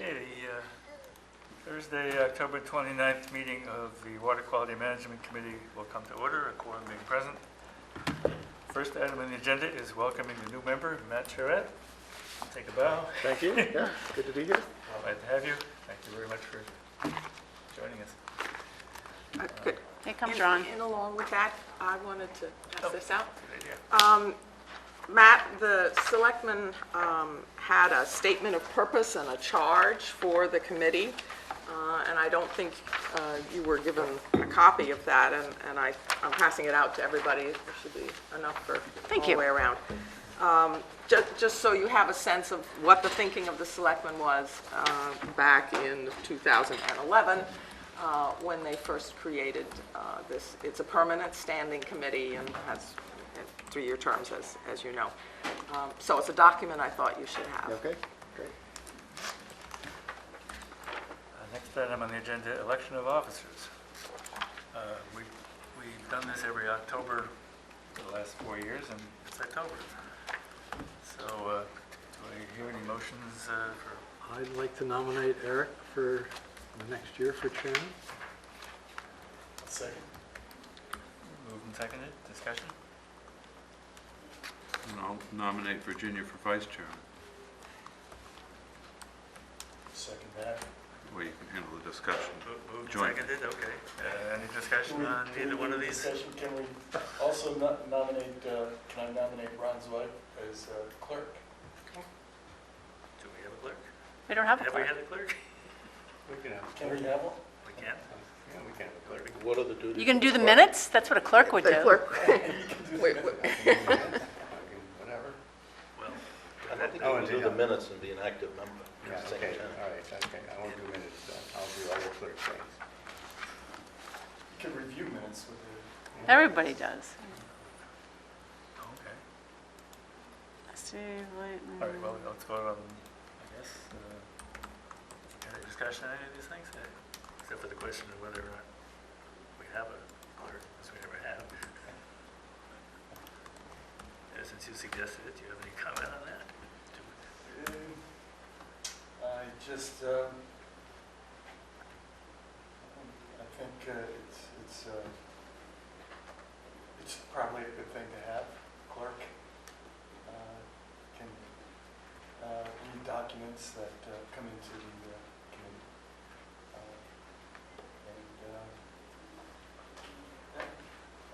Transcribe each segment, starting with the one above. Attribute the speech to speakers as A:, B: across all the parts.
A: Okay, the Thursday, October 29th meeting of the Water Quality Management Committee will come to order, a quorum being present. First item on the agenda is welcoming the new member, Matt Charette. Take a bow.
B: Thank you. Yeah, good to be here.
A: Glad to have you. Thank you very much for joining us.
C: Good.
D: Here comes Ron.
C: And along with that, I wanted to pass this out.
A: Good idea.
C: Matt, the selectmen had a statement of purpose and a charge for the committee, and I don't think you were given a copy of that, and I'm passing it out to everybody. There should be enough for all the way around. Just so you have a sense of what the thinking of the selectmen was back in 2011 when they first created this. It's a permanent standing committee and has 3-year terms, as you know. So it's a document I thought you should have.
B: Okay, great.
A: Next item on the agenda, election of officers. We've done this every October for the last 4 years, and it's October. So do I hear any motions for?
E: I'd like to nominate Eric for the next year for chairman.
B: Second.
A: Moved and seconded. Discussion?
F: And I'll nominate Virginia for vice chairman.
B: Second that.
F: Or you can handle the discussion.
A: Moved and
F: Joint.
A: seconded. Okay. Any discussion on either one of these?
G: Discussion, can we also nominate, can I nominate Ron's wife as clerk?
A: Do we have a clerk?
D: We don't have a
A: Have we
D: clerk.
A: had a clerk?
B: We can have.
G: Can we have one?
A: We can.
B: Yeah, we can have a clerk.
F: What are the duties?
D: You can do the minutes? That's what a clerk would
C: The
D: do.
C: clerk. Wait.
B: Whatever.
A: Well,
F: I don't think
B: Oh,
F: you can do the minutes and be an active member.
B: Yeah,
F: at the same
B: okay,
F: time.
B: all right, okay. I won't do minutes, I'll do other clerk things.
G: You can review minutes with the.
D: Everybody does.
A: okay.
D: Steve, Whiteman.
A: All right, well, let's vote on, I guess. Any discussion on any of these things? Except for the question of whether we have a clerk, because we never have. Since you suggested it, do you have any comment on that?
G: I just, I think it's probably a good thing to have, clerk. Can read documents that come into the committee.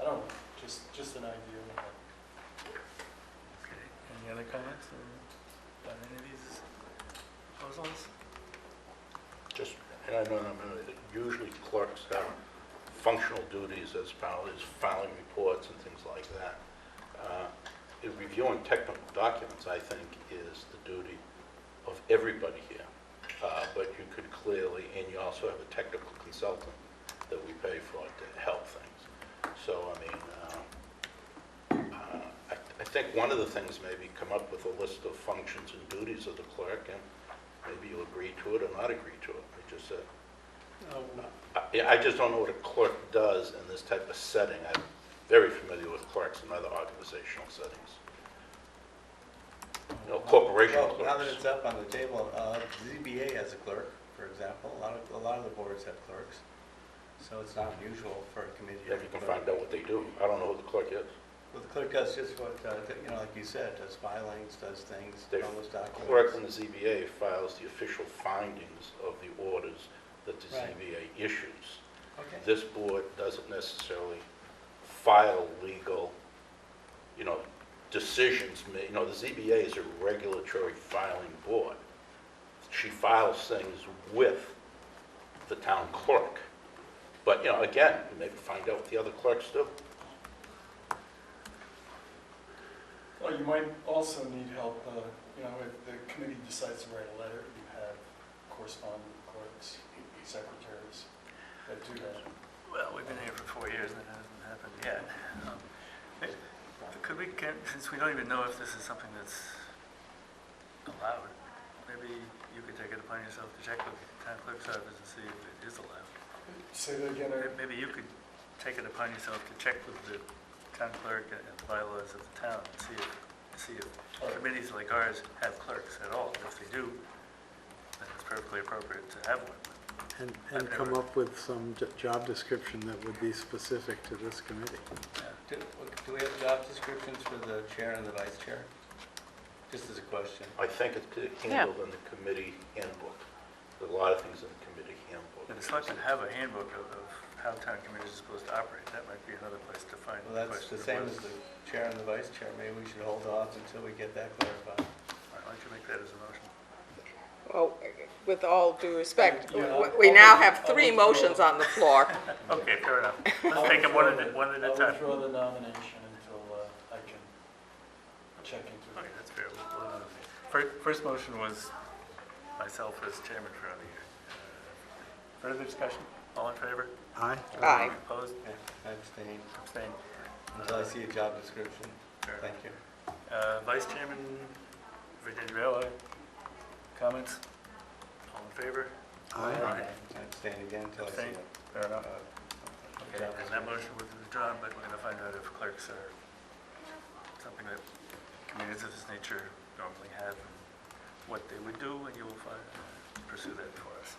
G: I don't know, just an idea.
A: Okay, any other comments on any of these proposals?
H: Just, and I know usually clerks have functional duties as far as filing reports and things like that. Reviewing technical documents, I think, is the duty of everybody here. But you could clearly, and you also have a technical consultant that we pay for to help things. So, I mean, I think one of the things maybe come up with a list of functions and duties of the clerk, and maybe you agree to it or not agree to it. I just don't know what a clerk does in this type of setting. I'm very familiar with clerks in other organizational settings. You know, corporation
B: Well, now that
H: clerks.
B: it's up on the table, ZBA has a clerk, for example. A lot of the boards have clerks. So it's not unusual for a committee to
H: If
B: have
H: you
B: a
H: can
B: clerk.
H: find out what they do. I don't know who the clerk is.
B: Well, the clerk does just what, like you said, does filings, does things,
H: The
B: publish documents.
H: clerk in the ZBA files the official findings of the orders that the
B: Right.
H: ZBA issues.
B: Okay.
H: This board doesn't necessarily file legal, decisions. The ZBA is a regulatory filing board. She files things with the town clerk. But, again, maybe find out what the other clerks do.
G: Well, you might also need help, if the committee decides to write a letter, you have corresponding clerks, secretaries that do that.
A: Well, we've been here for 4 years and it hasn't happened yet. Could we get, since we don't even know if this is something that's allowed, maybe you could take it upon yourself to check with the town clerk's office and see if it is allowed.
G: Say that again, Eric.
A: Maybe you could take it upon yourself to check with the town clerk and the bylaws of the town and see if committees like ours have clerks at all. If they do, then it's perfectly appropriate to have one.
E: And come up with some job description that would be specific to this committee.
B: Do we have job descriptions for the chair and the vice chair? Just as a question.
H: I think it's handled in the committee handbook. There's a lot of things in the committee handbook.
A: And the selectmen have a handbook of how town committees are supposed to operate. That might be another place to find.
B: Well, that's the same as the chair and the vice chair. Maybe we should hold off until we get that clarified.
A: Why don't you make that as a motion?
C: Well, with all due respect,
G: Yeah,
C: we
G: I'll
C: now
G: withdraw-
C: have three motions on the floor.
A: Okay, fair enough. Let's take them one at a
G: I'll
A: time.
G: withdraw the nomination until I can check into
A: Okay,
G: it.
A: that's fair. First motion was myself as chairman for another year. Further discussion? All in favor?
E: Aye?
C: Aye.
A: Opposed?
B: I abstain
A: Abstained?
B: until I see a job description.
A: Fair
B: Thank you.
A: Vice Chairman Virginia Vela, comments? All in favor?
E: Aye?
B: I abstain again until I see
A: Abstain?
B: a
A: Fair enough. Okay,
B: job
A: and that motion was withdrawn, but we're going to find out if clerks are something that committees of this nature normally have, and what they would do, and you will pursue that for us.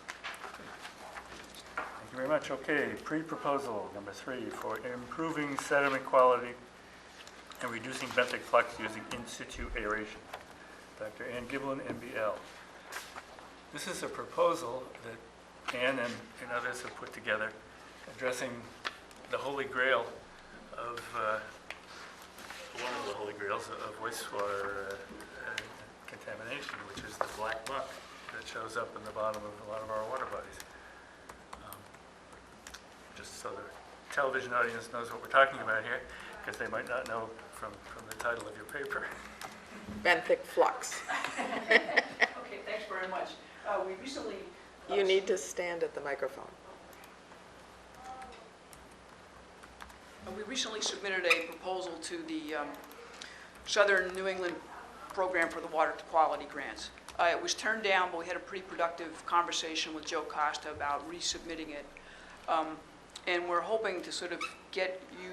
A: Thank you very much. Okay, pre-proposal number 3 for improving sediment quality and reducing benthic flux using in situ aeration. Dr. Ann Giblin, MBL. This is a proposal that Ann and others have put together addressing the holy grail of, one of the holy grails of wastewater contamination, which is the black muck that shows up in the bottom of a lot of our water bodies. Just so the television audience knows what we're talking about here, because they might not know from the title of your paper.
C: Benthic flux.
I: Okay, thanks very much. We recently...
C: You need to stand at the microphone.
I: We recently submitted a proposal to the Southern New England Program for the Water Quality Grants. It was turned down, but we had a pretty productive conversation with Joe Costa about resubmitting it. And we're hoping to sort of get you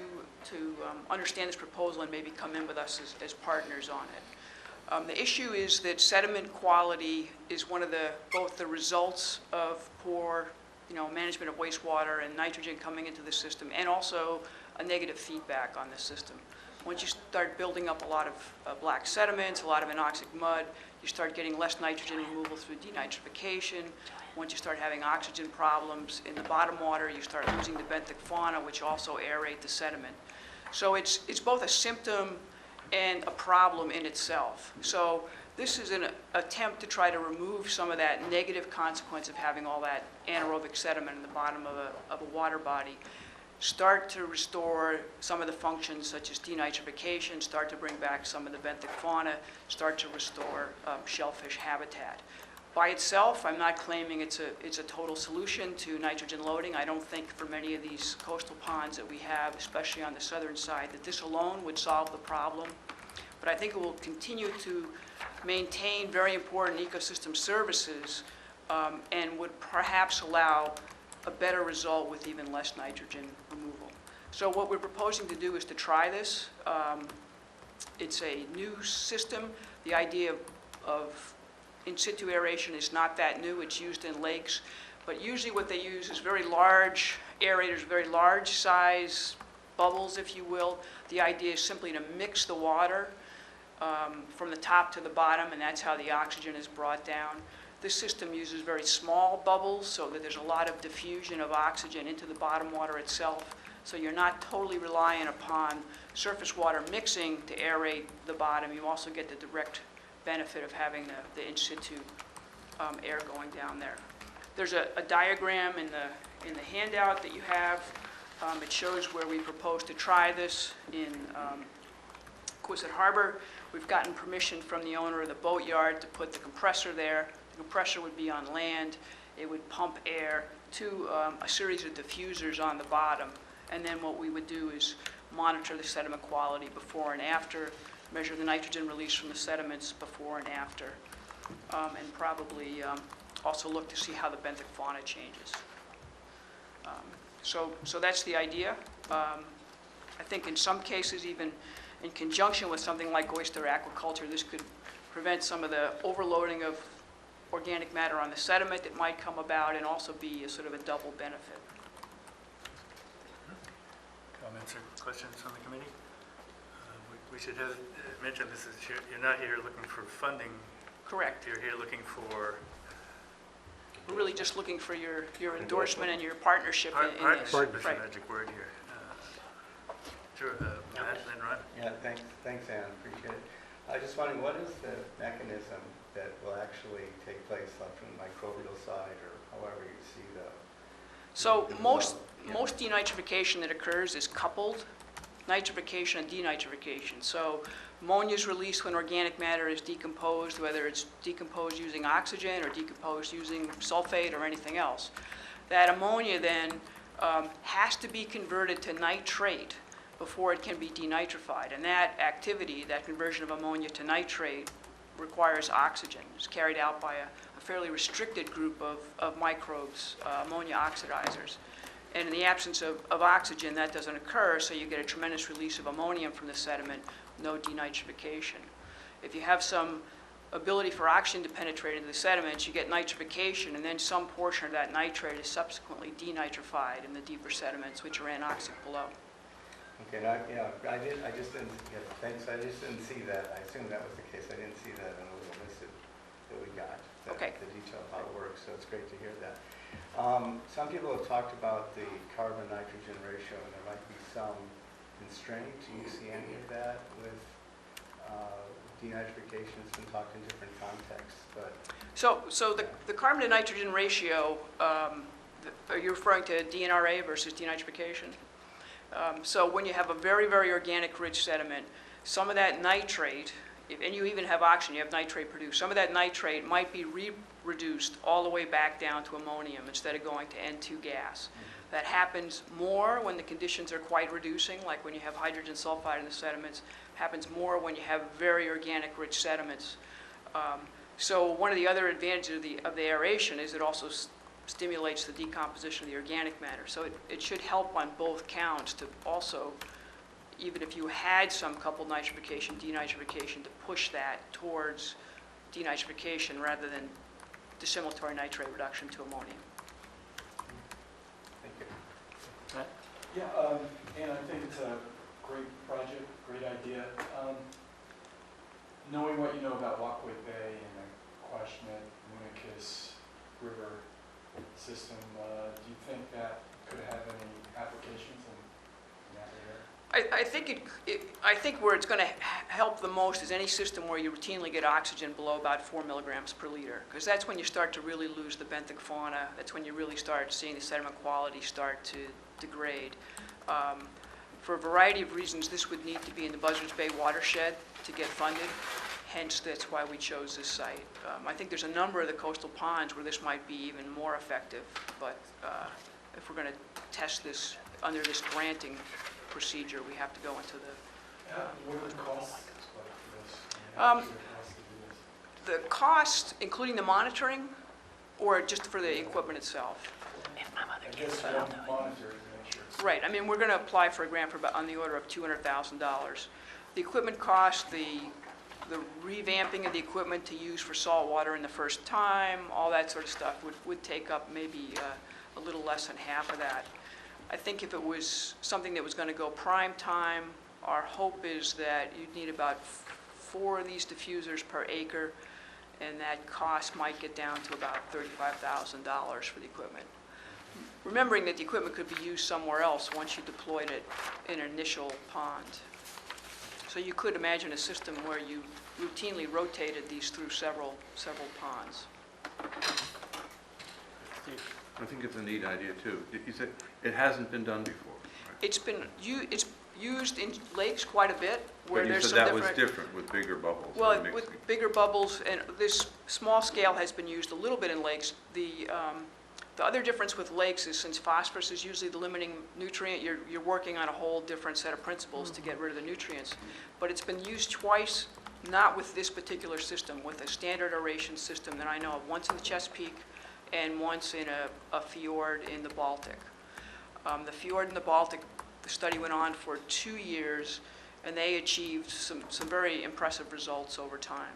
I: to understand this proposal and maybe come in with us as partners on it. The issue is that sediment quality is one of both the results of poor management of wastewater and nitrogen coming into the system, and also a negative feedback on the system. Once you start building up a lot of black sediments, a lot of anoxic mud, you start getting less nitrogen removal through denitrification. Once you start having oxygen problems in the bottom water, you start losing the benthic fauna, which also aerate the sediment. So it's both a symptom and a problem in itself. So this is an attempt to try to remove some of that negative consequence of having all that anaerobic sediment in the bottom of a water body, start to restore some of the functions such as denitrification, start to bring back some of the benthic fauna, start to restore shellfish habitat. By itself, I'm not claiming it's a total solution to nitrogen loading. I don't think for many of these coastal ponds that we have, especially on the southern side, that this alone would solve the problem. But I think it will continue to maintain very important ecosystem services and would perhaps allow a better result with even less nitrogen removal. So what we're proposing to do is to try this. It's a new system. The idea of in situ aeration is not that new. It's used in lakes. But usually what they use is very large aerators, very large size bubbles, if you will. The idea is simply to mix the water from the top to the bottom, and that's how the oxygen is brought down. This system uses very small bubbles so that there's a lot of diffusion of oxygen into the bottom water itself. So you're not totally reliant upon surface water mixing to aerate the bottom. You also get the direct benefit of having the in situ air going down there. There's a diagram in the handout that you have. It shows where we propose to try this in Quistit Harbor. We've gotten permission from the owner of the boatyard to put the compressor there. The compressor would be on land. It would pump air to a series of diffusers on the bottom. And then what we would do is monitor the sediment quality before and after, measure the nitrogen release from the sediments before and after, and probably also look to see how the benthic fauna changes. So that's the idea. I think in some cases, even in conjunction with something like oyster aquaculture, this could prevent some of the overloading of organic matter on the sediment that might come about, and also be a sort of a double benefit.
A: Comments or questions from the committee? We should have mentioned this is, you're not here looking for funding,
I: Correct.
A: you're here looking for
I: We're really just looking for your endorsement and your partnership in this.
A: partnership, is the
I: Right.
A: magic word here. Sure, Matt and then Ron?
B: Yeah, thanks, Ann, appreciate it. I just wondering, what is the mechanism that will actually take place, like from the microbial side, or however you see the...
I: So
B: the
I: most
B: result? Yeah.
I: denitrification that occurs is coupled nitrification and denitrification. So ammonia is released when organic matter is decomposed, whether it's decomposed using oxygen or decomposed using sulfate or anything else. That ammonia then has to be converted to nitrate before it can be denitrified. And that activity, that conversion of ammonia to nitrate, requires oxygen. It's carried out by a fairly restricted group of microbes, ammonia oxidizers. And in the absence of oxygen, that doesn't occur, so you get a tremendous release of ammonium from the sediment, no denitrification. If you have some ability for oxygen to penetrate into the sediments, you get nitrification, and then some portion of that nitrate is subsequently denitrified in the deeper sediments, which are anoxic below.
B: Okay, I just didn't, yeah, thanks, I just didn't see that. I assumed that was the case. I didn't see that in the little missive that we got,
I: Okay.
B: the detail of how it works, so it's great to hear that. Some people have talked about the carbon-nitrogen ratio, and there might be some constraint. Do you see any of that with denitrification? It's been talked in different contexts, but...
I: So the carbon to nitrogen ratio, are you referring to DNRA versus denitrification? So when you have a very, very organic rich sediment, some of that nitrate, and you even have oxygen, you have nitrate produced, some of that nitrate might be reduced all the way back down to ammonium instead of going to N2 gas. That happens more when the conditions are quite reducing, like when you have hydrogen sulfide in the sediments. Happens more when you have very organic rich sediments. So one of the other advantages of the aeration is it also stimulates the decomposition of the organic matter. So it should help on both counts to also, even if you had some coupled nitrification, denitrification, to push that towards denitrification rather than dissimilatory nitrate reduction to ammonium.
B: Thank you.
A: Matt?
G: Yeah, and I think it's a great project, great idea. Knowing what you know about Walkway Bay and the Quashnet, Unicus River system, do you think that could have any applications in that area?
I: I think where it's going to help the most is any system where you routinely get oxygen below about 4 milligrams per liter, because that's when you start to really lose the benthic fauna. That's when you really start seeing the sediment quality start to degrade. For a variety of reasons, this would need to be in the Buzzards Bay watershed to get funded. Hence, that's why we chose this site. I think there's a number of the coastal ponds where this might be even more effective, but if we're going to test this under this granting procedure, we have to go into the...
G: What are the costs like for this?
I: Um,
G: How much does it cost to do this?
I: The cost, including the monitoring, or just for the equipment itself?
G: I guess you don't monitor it to make sure it's...
I: Right, I mean, we're going to apply for a grant for about on the order of $200,000. The equipment cost, the revamping of the equipment to use for salt water in the first time, all that sort of stuff would take up maybe a little less than half of that. I think if it was something that was going to go prime time, our hope is that you'd need about 4 of these diffusers per acre, and that cost might get down to about $35,000 for the equipment. Remembering that the equipment could be used somewhere else once you deployed it in an initial pond. So you could imagine a system where you routinely rotated these through several ponds.
A: Steve?
F: I think it's a neat idea, too. You said it hasn't been done before, right?
I: It's used in lakes quite a bit, where
F: But you
I: there's
F: said
I: some
F: that was
I: different...
F: different with bigger bubbles.
I: Well,
F: and mixing.
I: with bigger bubbles, and this small scale has been used a little bit in lakes. The other difference with lakes is since phosphorus is usually the limiting nutrient, you're working on a whole different set of principles to get rid of the nutrients. But it's been used twice, not with this particular system, with a standard aeration system that I know of, once in the Chesapeake and once in a fjord in the Baltic. The fjord in the Baltic, the study went on for 2 years, and they achieved some very impressive results over time.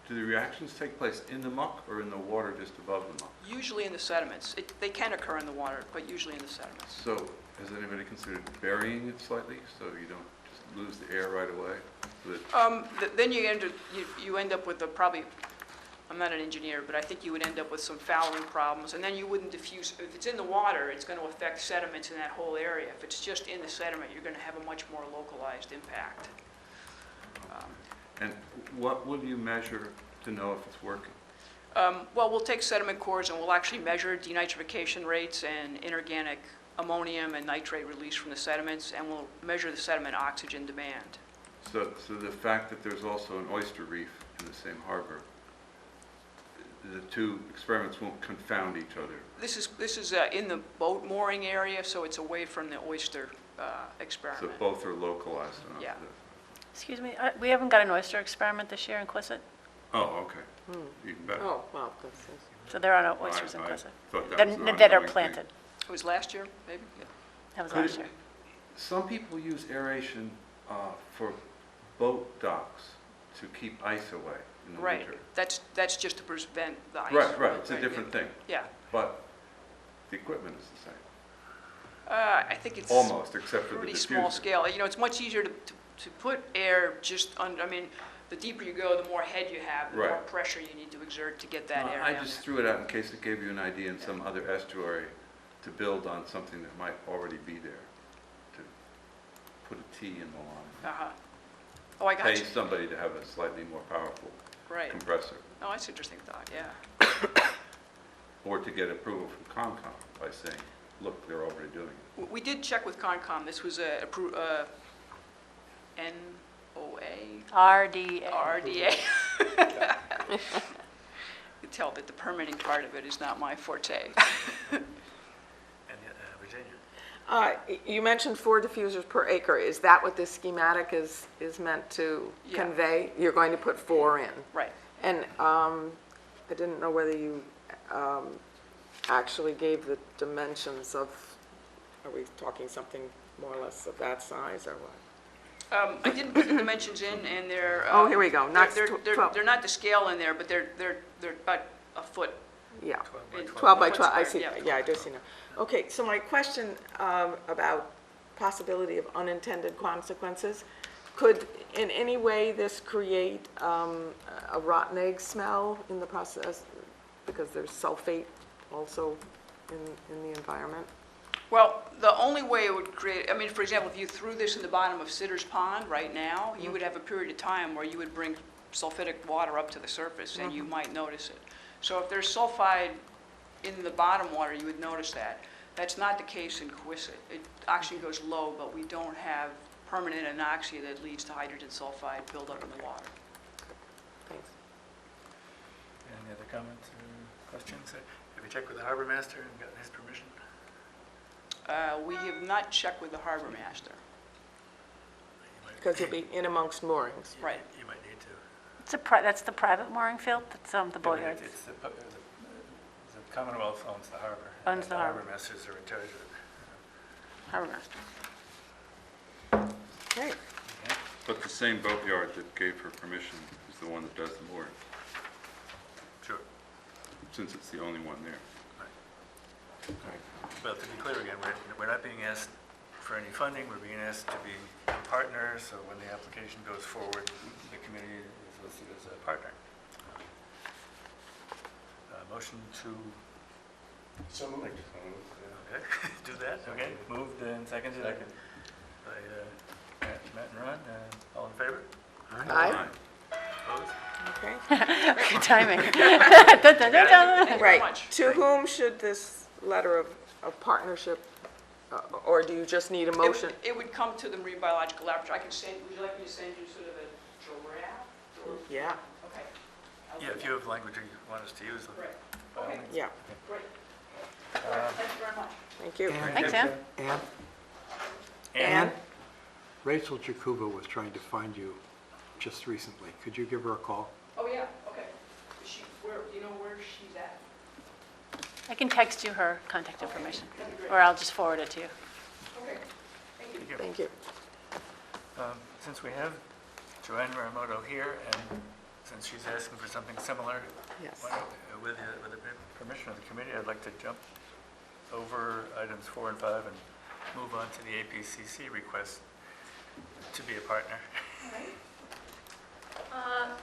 F: do the reactions take place in the muck or in the water just above the muck?
I: Usually in the sediments. They can occur in the water, but usually in the sediments.
F: So has anybody considered burying it slightly so you don't just lose the air right away?
I: Then you end up with probably, I'm not an engineer, but I think you would end up with some fouling problems, and then you wouldn't diffuse. If it's in the water, it's going to affect sediments in that whole area. If it's just in the sediment, you're going to have a much more localized impact.
F: And what will you measure to know if it's working?
I: Well, we'll take sediment cores and we'll actually measure denitrification rates and inorganic ammonium and nitrate release from the sediments, and we'll measure the sediment oxygen demand.
F: So the fact that there's also an oyster reef in the same harbor, the two experiments won't confound each other.
I: This is in the boat mooring area, so it's away from the oyster experiment.
F: So both are localized enough.
I: Yeah.
D: Excuse me, we haven't got an oyster experiment this year in Quistit,
F: Oh, okay. Even better.
C: Oh, wow, that's,
D: so there are no
F: Well,
D: oysters in
F: I
D: Quissit.
F: thought that
D: That
F: was an
D: that are
F: ongoing thing.
D: planted.
I: It was last year, maybe? Yeah.
D: That was
F: Could
D: last
F: it-
D: year.
F: Some people use aeration for boat docks to keep ice away in the
I: Right.
F: winter.
I: That's just to prevent the ice.
F: Right, it's a
I: yeah.
F: different thing,
I: Yeah.
F: but the equipment is the same,
I: I think it's
F: almost, except for the
I: pretty
F: diffuser.
I: small scale. You know, it's much easier to put air just under, I mean, the deeper you go, the more head you have, the more
F: Right.
I: pressure you need to exert to get that
F: No,
I: air
F: I
I: down
F: just
I: there.
F: threw it out in case it gave you an idea in some other estuary to build on something that might already be there, to put a T in the line.
I: Uh-huh. Oh, I got
F: Pay
I: you.
F: somebody to have a slightly more powerful
I: Right.
F: compressor,
I: Oh, that's an interesting thought, yeah.
F: or to get approval from Concom by saying, look, they're already doing it.
I: We did check with Concom. This was a NOA,
D: RDA.
I: RDA. You tell that the permitting part of it is not my forte.
A: And Virginia?
C: You mentioned 4 diffusers per acre. Is that what this schematic is meant to
I: Yeah.
C: convey? You're going to put 4 in?
I: Right.
C: And I didn't know whether you actually gave the dimensions of, are we talking something more or less of that size or what?
I: I didn't put the dimensions in, and they're.
C: Oh, here we go. Not
I: They're
C: 12.
I: they're not the scale in there, but they're about a foot.
C: Yeah,
A: 12 by
I: in-
C: 12 by
I: foot
C: 12, I
I: square,
C: see, yeah, I do see now. Okay, so my question about possibility of unintended consequences, could in any way this create a rotten egg smell in the process because there's sulfate also in the environment?
I: Well, the only way it would create, I mean, for example, if you threw this in the bottom of Sitter's Pond right now, you would have a period of time where you would bring sulfitic water up to the surface, and you might notice it. So if there's sulfide in the bottom water, you would notice that. That's not the case in Quistit. Oxygen goes low, but we don't have permanent anoxia that leads to hydrogen sulfide buildup in the water.
C: Thanks.
A: Any other comments or questions? Have you checked with the harbor master and gotten his permission?
I: We have not checked with the harbor master.
C: Because you'll be in amongst moorings.
I: Right.
A: You might need to.
D: That's the private mooring field, that's the boatyards.
A: It's the Commonwealth owns the harbor.
D: Owns the harbor.
A: Harbor masters are in charge of it.
D: Harbor master.
C: Great.
F: But the same boatyard that gave her permission is the one that does the mooring,
A: Sure.
F: since it's the only one there.
A: Well, to be clear again, we're not being asked for any funding, we're being asked to be a partner, so when the application goes forward, the committee is listed as a partner. Motion to,
G: So moved.
A: okay, do that, okay, moved and seconded by Matt and Ron, all in favor?
C: Aye.
A: Opposed?
C: Okay.
D: Good timing. Dun, dun, dun, dun.
I: Thank you very
C: Right.
I: much.
C: To whom should this letter of partnership, or do you just need a motion?
I: It would come to the Marine Biological Laboratory. I can send, would you like me to send you sort of a draft? Or-
C: Yeah,
I: Okay. I'll
A: Yeah,
I: do
A: if
I: that.
A: you have language you want us to use.
I: Right.
A: by all
I: Okay.
A: means.
C: yeah,
I: Great. All right, thank you very much.
C: thank you.
D: Thanks, Ann.
C: Ann?
E: Rachel Jakuba was trying to find you just recently. Could you give her a call?
I: Oh, yeah, okay. Is she, where, do you know where she's at?
D: I can text you her contact information,
I: That'd be great.
D: or I'll just forward it to you.
I: Okay, thank you.
A: Thank you.
C: Thank you.
A: Since we have Joanne Ramoto here and since she's asking for something similar,
C: Yes.
A: with the permission of the committee, I'd like to jump over items 4 and 5 and move on to the APCC request to be a partner.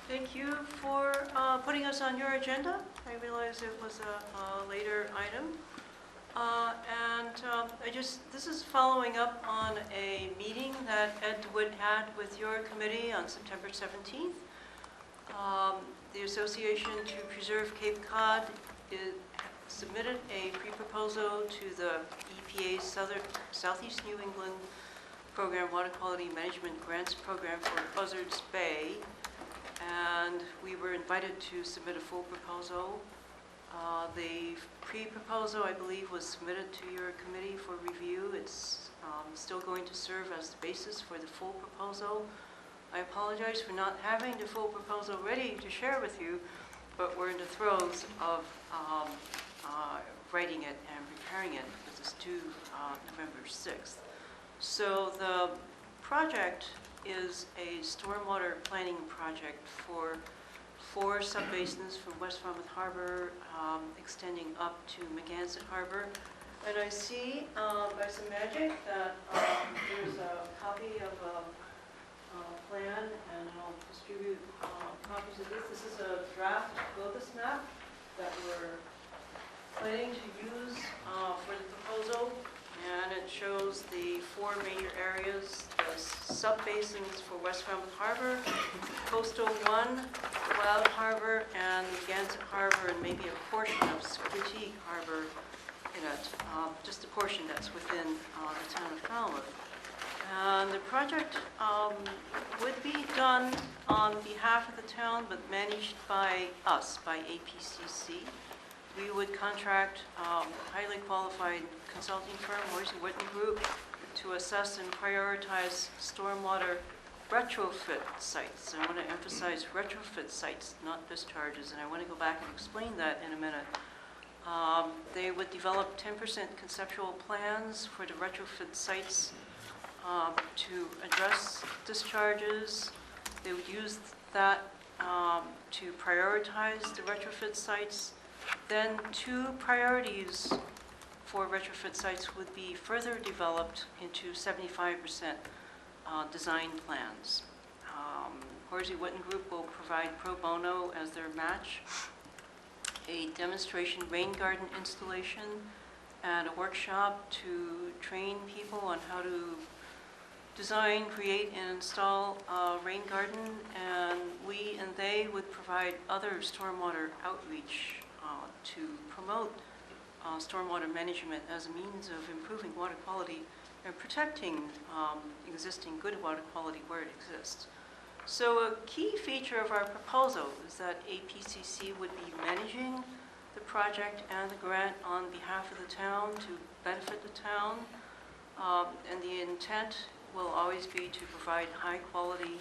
J: Thank you for putting us on your agenda. I realize it was a later item. This is following up on a meeting that Ed Wood had with your committee on September 17th. The Association to Preserve Cape Cod submitted a pre-proposal to the EPA's Southeast New England Program Water Quality Management Grants Program for Buzzards Bay, and we were invited to submit a full proposal. The pre-proposal, I believe, was submitted to your committee for review. It's still going to serve as the basis for the full proposal. I apologize for not having the full proposal ready to share with you, but we're in the throes of writing it and preparing it, because it's due November 6th. So the project is a stormwater planning project for 4 subbasins from West Falmouth Harbor, extending up to Magansett Harbor. And I see by some magic that there's a copy of a plan, and I'll distribute copies of this. This is a draft globus map that we're planning to use for the proposal, and it shows the 4 major areas: the subbasins for West Falmouth Harbor, Coastal 1, Wild Harbor, and Magansett Harbor, and maybe a portion of Squeaky Harbor in it, just a portion that's within the town of Falmouth. And the project would be done on behalf of the town, but managed by us, by APCC. We would contract a highly qualified consulting firm, Horsey Whitten Group, to assess and prioritize stormwater retrofit sites. I want to emphasize retrofit sites, not discharges, and I want to go back and explain that in a minute. They would develop 10% conceptual plans for the retrofit sites to address discharges. They would use that to prioritize the retrofit sites. Then 2 priorities for retrofit sites would be further developed into 75% design plans. Horsey Whitten Group will provide pro bono as their match, a demonstration rain garden installation, and a workshop to train people on how to design, create, and install a rain garden. And we and they would provide other stormwater outreach to promote stormwater management as a means of improving water quality and protecting existing good water quality where it exists. So a key feature of our proposal is that APCC would be managing the project and the grant on behalf of the town to benefit the town. And the intent will always be to provide high-quality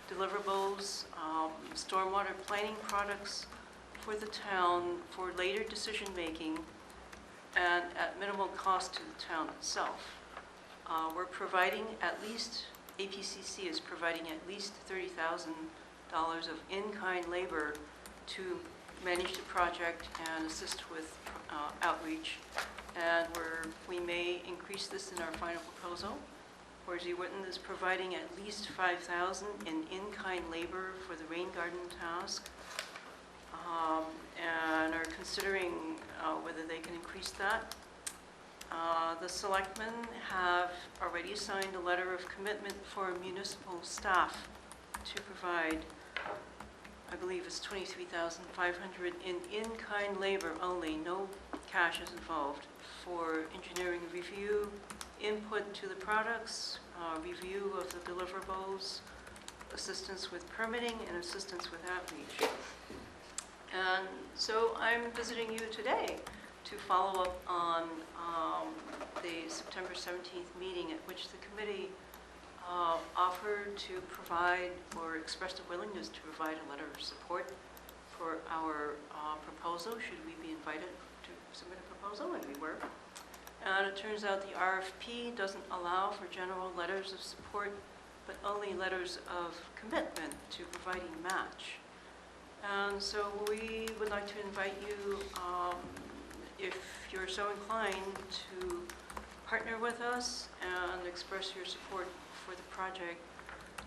J: deliverables, stormwater planning products for the town for later decision-making and at minimal cost to the town itself. We're providing at least, APCC is providing at least $30,000 of in-kind labor to manage the project and assist with outreach. And we may increase this in our final proposal. Horsey Whitten is providing at least $5,000 in-kind labor for the rain garden task, and are considering whether they can increase that. The selectmen have already signed a letter of commitment for municipal staff to provide, I believe it's $23,500 in-kind labor only, no cash is involved, for engineering review, input to the products, review of the deliverables, assistance with permitting, and assistance with outreach. And so I'm visiting you today to follow up on the September 17th meeting, at which the committee offered to provide or expressed a willingness to provide a letter of support for our proposal, should we be invited to submit a proposal, and we were. And it turns out the RFP doesn't allow for general letters of support, but only letters of commitment to providing match. And so we would like to invite you, if you're so inclined, to partner with us and express your support for the project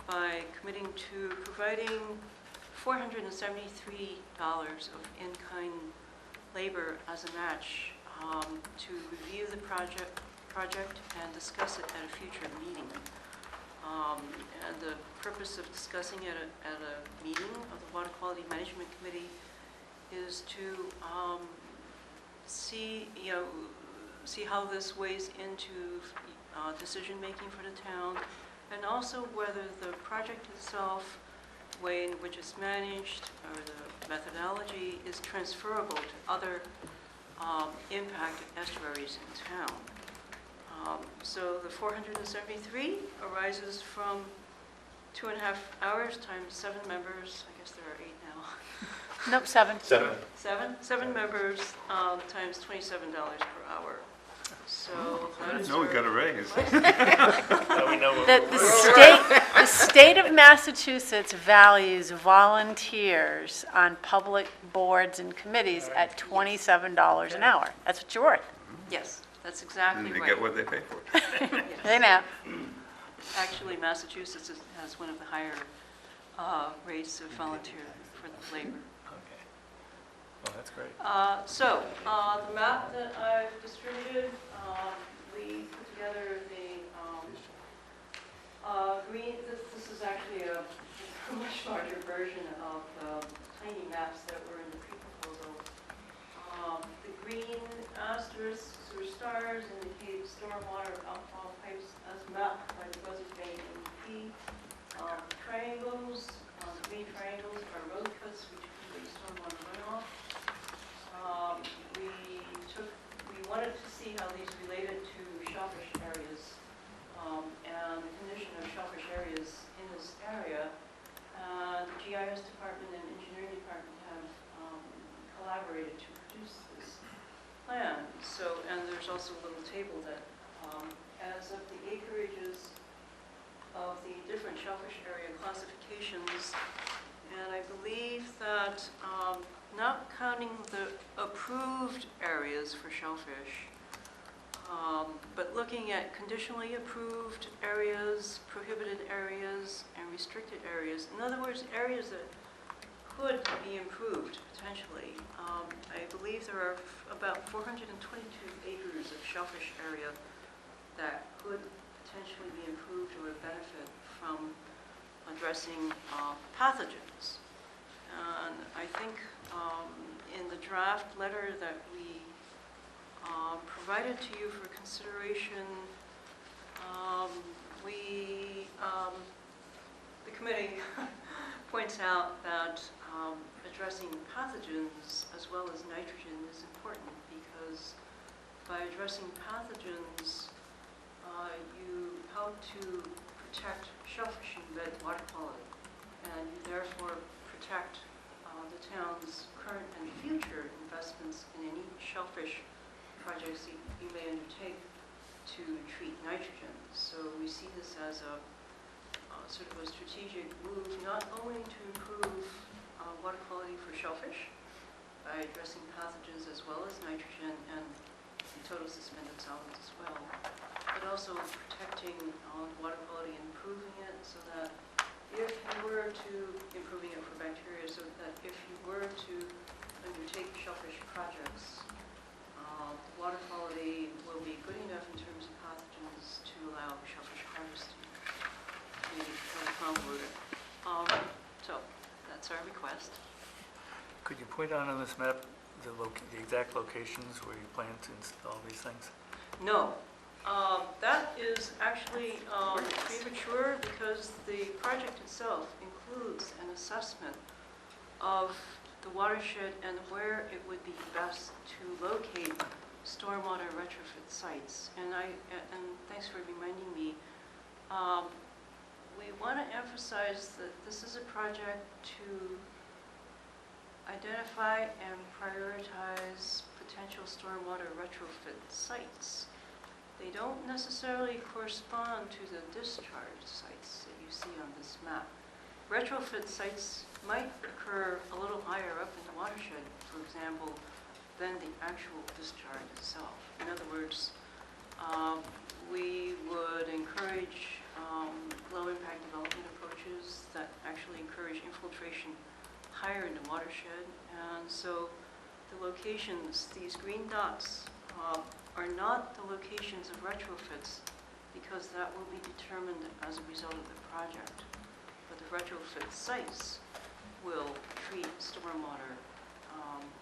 J: by committing to providing $473 of in-kind labor as a match to review the project and discuss it at a future meeting. And the purpose of discussing it at a meeting of the Water Quality Management Committee is to see how this weighs into decision-making for the town, and also whether the project itself, the way in which it's managed, or the methodology is transferable to other impacted estuaries in town. So the 473 arises from 2.5 hours times 7 members. I guess there are 8 now.
D: Nope, 7.
J: 7 members times $27 per hour. So
F: I
J: that's
F: didn't know we got a raise.
D: The state of Massachusetts values volunteers on public boards and committees at $27 an hour. That's what you're worth.
J: Yes, that's exactly
F: And
J: right.
F: they get what they pay for.
J: Yes.
D: Hey now.
J: Actually, Massachusetts has one of the higher rates of volunteer for the labor.
A: Okay. Well, that's great.
J: So, the map that I've distributed, we put together the green, this is actually a much larger version of the tiny maps that were in the pre-proposal. The green asterisks or stars indicate stormwater outfall pipes as mapped by the Buzzard Bay MEP. Triangles, the green triangles are road cuts which include stormwater runoff. We wanted to see how these related to shellfish areas and the condition of shellfish areas in this area. The GIS department and engineering department have collaborated to produce this plan. So, and there's also a little table that adds up the acreages of the different shellfish area classifications. And I believe that not counting the approved areas for shellfish, but looking at conditionally approved areas, prohibited areas, and restricted areas. In other words, areas that could be improved potentially. I believe there are about 422 acres of shellfish area that could potentially be improved or benefit from addressing pathogens. And I think in the draft letter that we provided to you for consideration, the committee points out that addressing pathogens as well as nitrogen is important, because by addressing pathogens, you help to protect shellfish and bed water quality, and you therefore protect the town's current and future investments in any shellfish projects you may undertake to treat nitrogen. So we see this as a sort of a strategic move, not only to improve water quality for shellfish by addressing pathogens as well as nitrogen and total suspended solids as well, but also protecting water quality and improving it, so that if you were to, improving it for bacteria, so that if you were to undertake shellfish projects, the water quality will be good enough in terms of pathogens to allow shellfish harvesting. Maybe kind of convoluted. So that's our request.
A: Could you point out on this map the exact locations where you plan to install these things?
J: No. That is actually premature, because the project itself includes an assessment of the watershed and where it would be best to locate stormwater retrofit sites. And thanks for reminding me. We want to emphasize that this is a project to identify and prioritize potential stormwater retrofit sites. They don't necessarily correspond to the discharge sites that you see on this map. retrofit sites might occur a little higher up in the watershed, for example, than the actual discharge itself. In other words, we would encourage low-impact development approaches that actually encourage infiltration higher in the watershed. And so the locations, these green dots, are not the locations of retrofits, because that will be determined as a result of the project. But the retrofit sites will treat stormwater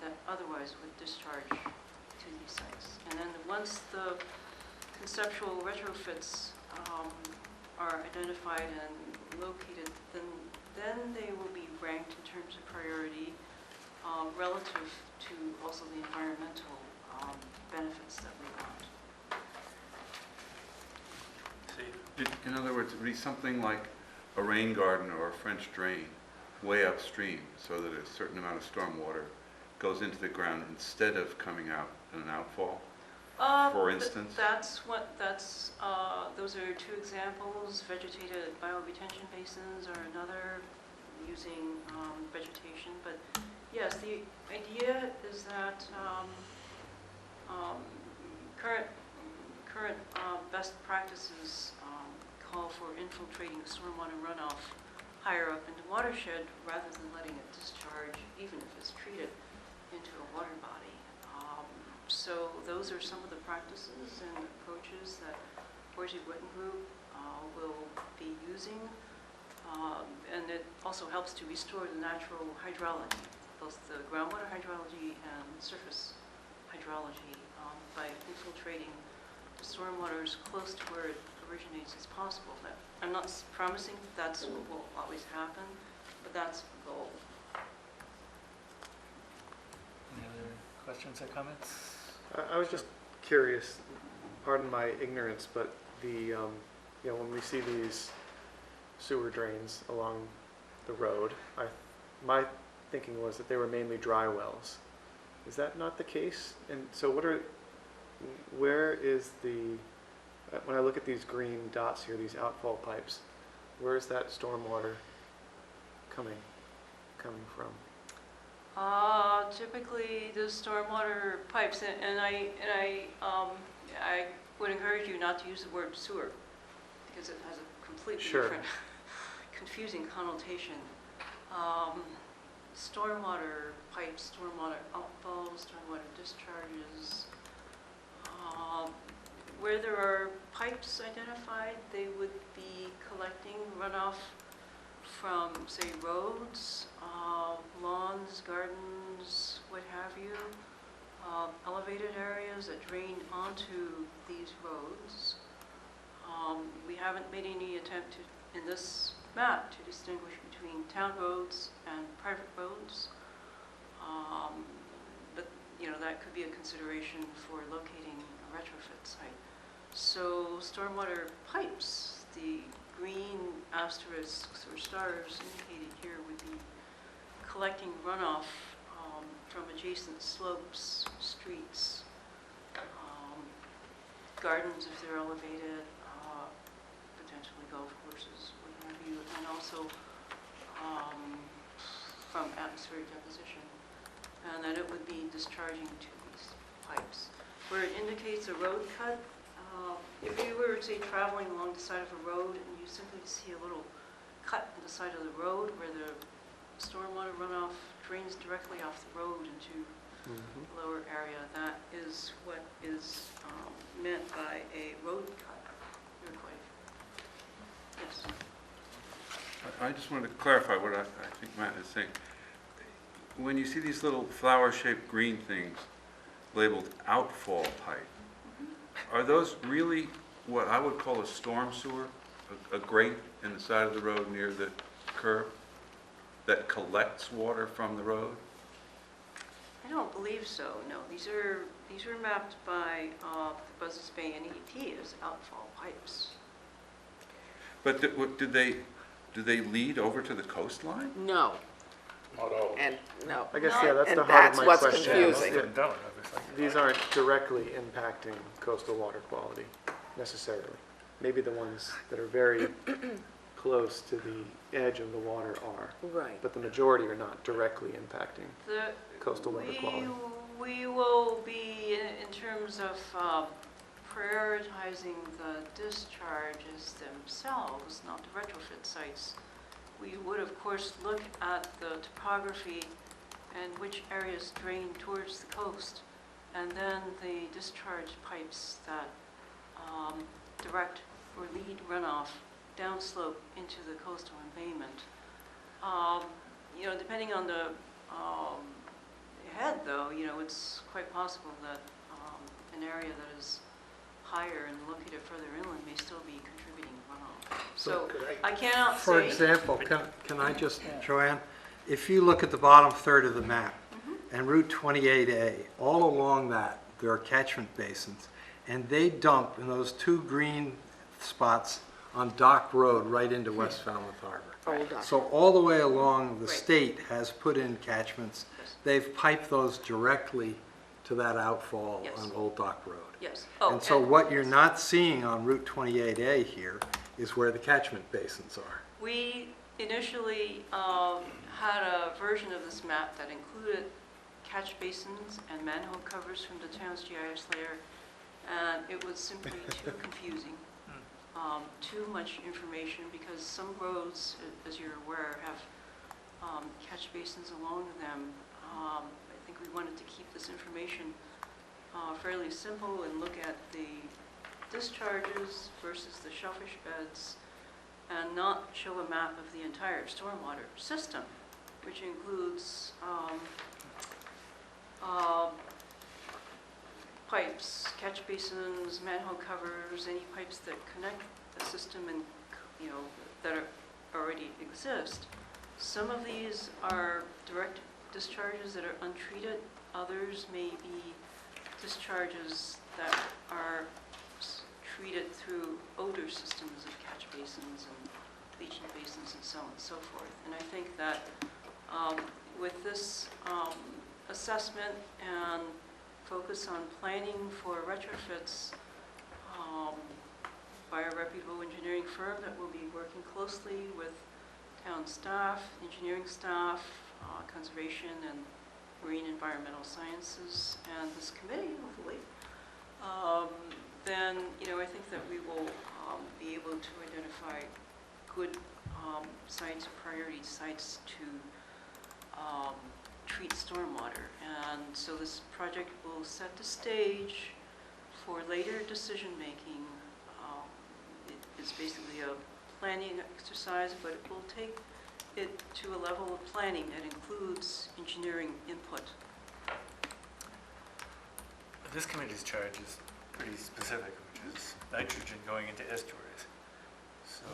J: that otherwise would discharge to these sites. And then once the conceptual retrofits are identified and located, then they will be ranked in terms of priority relative to also the environmental benefits that we want.
A: See,
F: In other words, it would be something like a rain garden or a French drain way upstream, so that a certain amount of stormwater goes into the ground instead of coming out in an outfall, for instance?
J: Those are two examples. Vegetated bioretention basins are another, using vegetation. But yes, the idea is that current best practices call for infiltrating stormwater runoff higher up in the watershed rather than letting it discharge, even if it's treated, into a water body. So those are some of the practices and approaches that Horsey Witten Group will be using. And it also helps to restore the natural hydrology, both the groundwater hydrology and surface hydrology, by infiltrating the stormwater as close to where it originates as possible. I'm not promising that's what will always happen, but that's the goal.
A: any other questions or comments?
K: I was just curious, pardon my ignorance, but the, when we see these sewer drains along the road, my thinking was that they were mainly dry wells. Is that not the case? And so where is when I look at these green dots here, these outfall pipes, where is that stormwater coming from?
J: Typically, the stormwater pipes, and I would encourage you not to use the word sewer, because it has a completely different, confusing connotation. Stormwater pipes, stormwater outfalls, stormwater discharges. Where there are pipes identified, they would be collecting runoff from, say, roads, lawns, gardens, what have you, elevated areas that drain onto these roads. We haven't made any attempt in this map to distinguish between town roads and private roads, but that could be a consideration for locating a retrofit site. So stormwater pipes, the green asterisks or stars indicated here, would be collecting runoff from adjacent slopes, streets, gardens if they're elevated, potentially golf courses, what have you, and also from atmospheric deposition, and that it would be discharging to these pipes. Where it indicates a road cut, if you were, say, traveling along the side of a road and you simply see a little cut in the side of the road where the stormwater runoff drains directly off the road into the lower area, that is what is meant by a road cut. You're quite, yes.
F: I just wanted to clarify what I think Matt is saying. When you see these little flower-shaped green things labeled outfall pipe, are those really what I would call a storm sewer? A grate in the side of the road near the curb that collects water from the road?
J: I don't believe so, no. These are mapped by Buzzards Bay NEP as outfall pipes.
F: But do they lead over to the coastline?
C: No,
H: Not all.
C: and no.
K: I guess, yeah, that's
C: And
K: the heart
C: that's
K: of my
C: what's
K: question.
C: confusing.
K: Yeah,
A: Don't, obviously.
K: these aren't directly impacting coastal water quality necessarily. Maybe the ones that are very close to the edge of the water are,
C: Right.
K: but the majority are not directly impacting
J: The-
K: coastal water quality.
J: We will be, in terms of prioritizing the discharges themselves, not the retrofit sites. We would, of course, look at the topography and which areas drain towards the coast, and then the discharge pipes that direct or lead runoff downslope into the coastal embayment. Depending on the head, though, it's quite possible that an area that is higher and located further inland may still be contributing runoff. So I cannot say.
E: For example, can I just, Joanne, if you look at the bottom third of the map and Route 28A, all along that, there are catchment basins, and they dump in those two green spots on Dock Road right into West Falmouth Harbor.
C: Old Dock.
E: So all the way along, the
J: Right.
E: state has put in catchments.
J: Yes.
E: They've piped those directly to that outfall
J: Yes.
E: on Old Dock Road.
J: Yes.
E: And so what you're not seeing on Route 28A here is where the catchment basins are.
J: We initially had a version of this map that included catch basins and manhole covers from the town's GIS layer, and it was simply too confusing. Too much information, because some roads, as you're aware, have catch basins along them. I think we wanted to keep this information fairly simple and look at the discharges versus the shellfish beds, and not show a map of the entire stormwater system, which includes pipes, catch basins, manhole covers, any pipes that connect the system and, that already exist. Some of these are direct discharges that are untreated. Others may be discharges that are treated through odor systems of catch basins and leaching basins and so on and so forth. And I think that with this assessment and focus on planning for retrofits by a reputable engineering firm that will be working closely with town staff, engineering staff, conservation and marine environmental sciences, and this committee, hopefully, then, I think that we will be able to identify good sites, priority sites to treat stormwater. And so this project will set the stage for later decision-making. It's basically a planning exercise, but it will take it to a level of planning that includes engineering input.
A: This committee's charge is pretty specific, which is nitrogen going into estuaries. So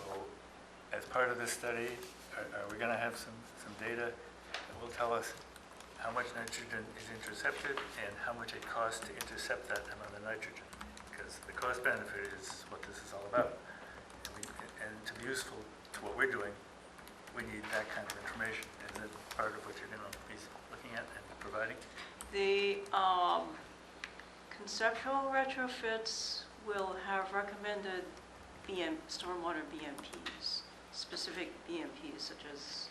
A: as part of this study, are we going to have some data that will tell us how much nitrogen is intercepted and how much it costs to intercept that amount of nitrogen? Because the cost benefit is what this is all about. And to be useful to what we're doing, we need that kind of information. Is it part of what you're going to be looking at and providing?
J: The conceptual retrofits will have recommended stormwater BMPs, specific BMPs such as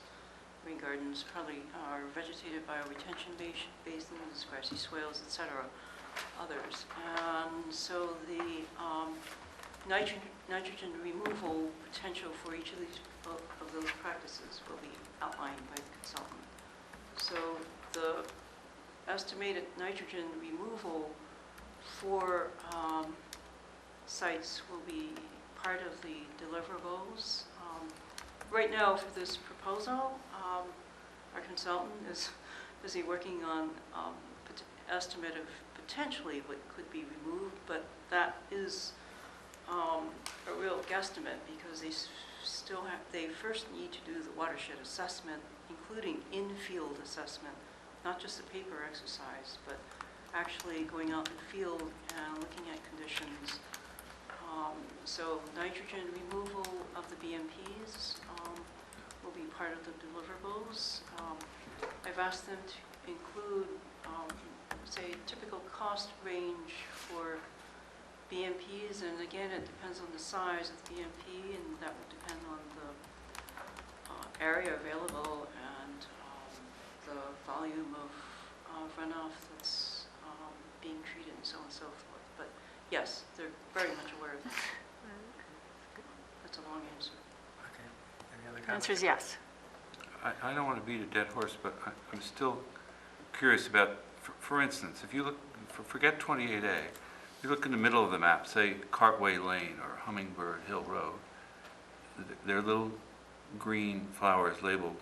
J: rain gardens, probably are vegetated bioretention basins, grassy swales, etc., others. And so the nitrogen removal potential for each of those practices will be outlined by the consultant. So the estimated nitrogen removal for sites will be part of the deliverables. Right now, for this proposal, our consultant is busy working on estimate of potentially what could be removed, but that is a real guesstimate, because they first need to do the watershed assessment, including in-field assessment, not just a paper exercise, but actually going out in the field and looking at conditions. So nitrogen removal of the BMPs will be part of the deliverables. I've asked them to include, say, typical cost range for BMPs, and again, it depends on the size of the BMP, and that would depend on the area available and the volume of runoff that's being treated and so on and so forth. But yes, they're very much aware of that. That's a long answer.
A: Okay. Any other
D: The
A: comments?
D: answer is yes.
F: I don't want to beat a dead horse, but I'm still curious about, for instance, if you look, forget 28A, you look in the middle of the map, say Cartway Lane or Hummingbird Hill Road, there are little green flowers labeled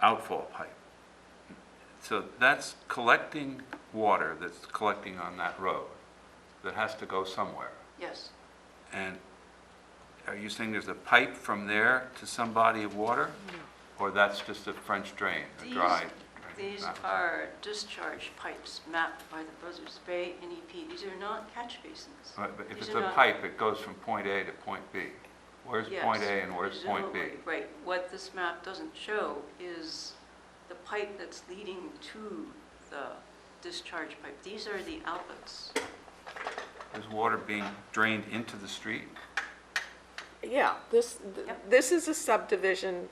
F: outfall pipe. So that's collecting water that's collecting on that road that has to go somewhere.
J: Yes.
F: And are you saying there's a pipe from there to some body of water? Or that's just a French drain, a dry drain?
J: These are discharge pipes mapped by the Buzzards Bay NEP. These are not catch basins.
F: Right, but if
J: These
F: it's
J: are
F: a
J: not-
F: pipe, it goes from point A to point B. Where's point A
J: Yes,
F: and where's point B?
J: presumably, right. What this map doesn't show is the pipe that's leading to the discharge pipe. These are the outlets.
F: Is water being drained into the street?
C: Yeah,
J: Yep.
C: this is a subdivision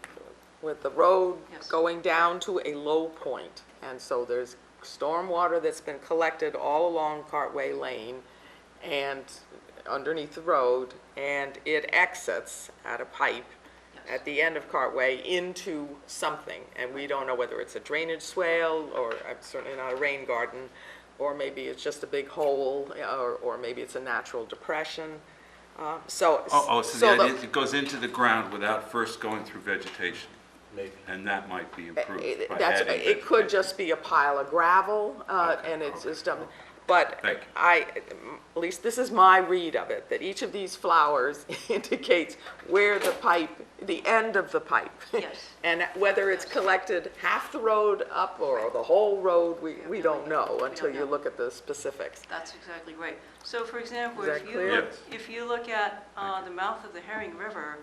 C: with the road
J: Yes.
C: going down to a low point. And so there's stormwater that's been collected all along Cartway Lane and underneath the road, and it exits at a pipe
J: Yes.
C: at the end of Cartway into something. And we don't know whether it's a drainage swale, or certainly not a rain garden, or maybe it's just a big hole, or maybe it's a natural depression. So
F: So
C: so
F: the
C: the-
F: idea is it goes into the ground without first going through vegetation,
H: Maybe.
F: and that might be improved by
C: That's,
F: adding
C: it could
F: vegetation.
C: just be a pile of gravel,
F: Okay,
C: and it's
F: okay.
C: just, but
F: Thank you.
C: at least this is my read of it, that each of these flowers indicates where the pipe, the end of the pipe.
J: Yes.
C: And whether it's collected half the road up or the whole road, we don't know until you
J: know.
C: look at the specifics.
J: That's exactly right. So for example,
C: Is that
J: if
C: clear?
J: you,
F: Yes.
J: if you look at the mouth of the Herring River,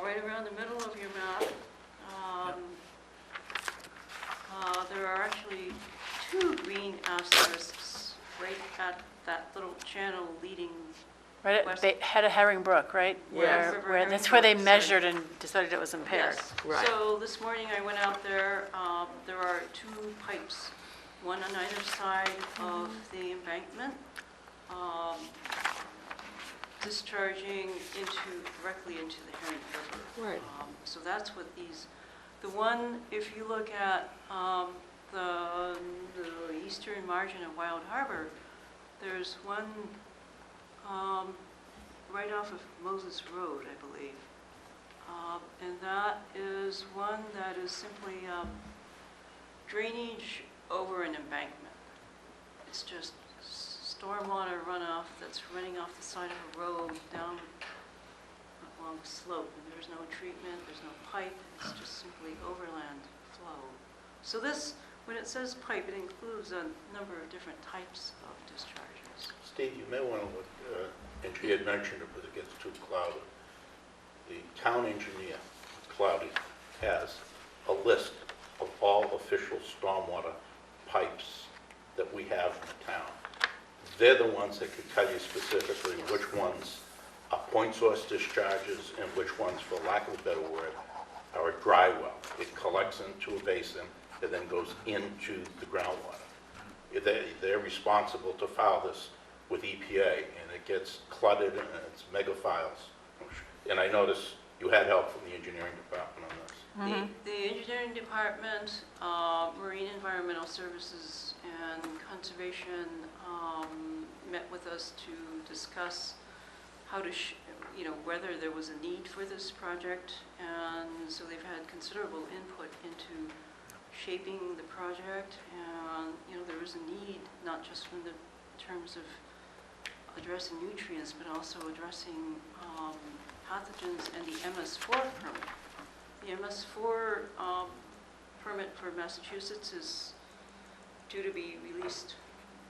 J: right around the middle of your map, there are actually 2 green asterisks right at that little channel leading.
D: Right at
J: West-
D: head of Herring Brook, right?
C: Yes.
D: That's where they
J: Herring Brook,
D: measured and decided it was impaired.
J: Yes.
C: Right.
J: So this morning I went out there, there are 2 pipes, one on either side of the embankment, discharging directly into the Herring River.
C: Right.
J: So that's what these, the one, if you look at the eastern margin of Wild Harbor, there's one right off of Moses Road, I believe. And that is one that is simply drainage over an embankment. It's just stormwater runoff that's running off the side of a road down along a slope, and there's no treatment, there's no pipe, it's just simply overland flow. So this, when it says pipe, it includes a number of different types of discharges.
H: Steve, you may want to look, and she had mentioned it, but it gets too clouded. The town engineer, Cloudy, has a list of all official stormwater pipes that we have in the town. They're the ones that could tell you specifically which ones are point source discharges and which ones, for lack of a better word, are a dry well. It collects into a basin and then goes into the groundwater. They're responsible to file this with EPA, and it gets cluttered and it's mega files. And I noticed you had help from the engineering department on this.
J: The engineering department, Marine Environmental Services and Conservation met with us to discuss how to, whether there was a need for this project. And so they've had considerable input into shaping the project. And, there is a need, not just from the terms of addressing nutrients, but also addressing pathogens and the MS4 permit. The MS4 permit for Massachusetts is due to be released,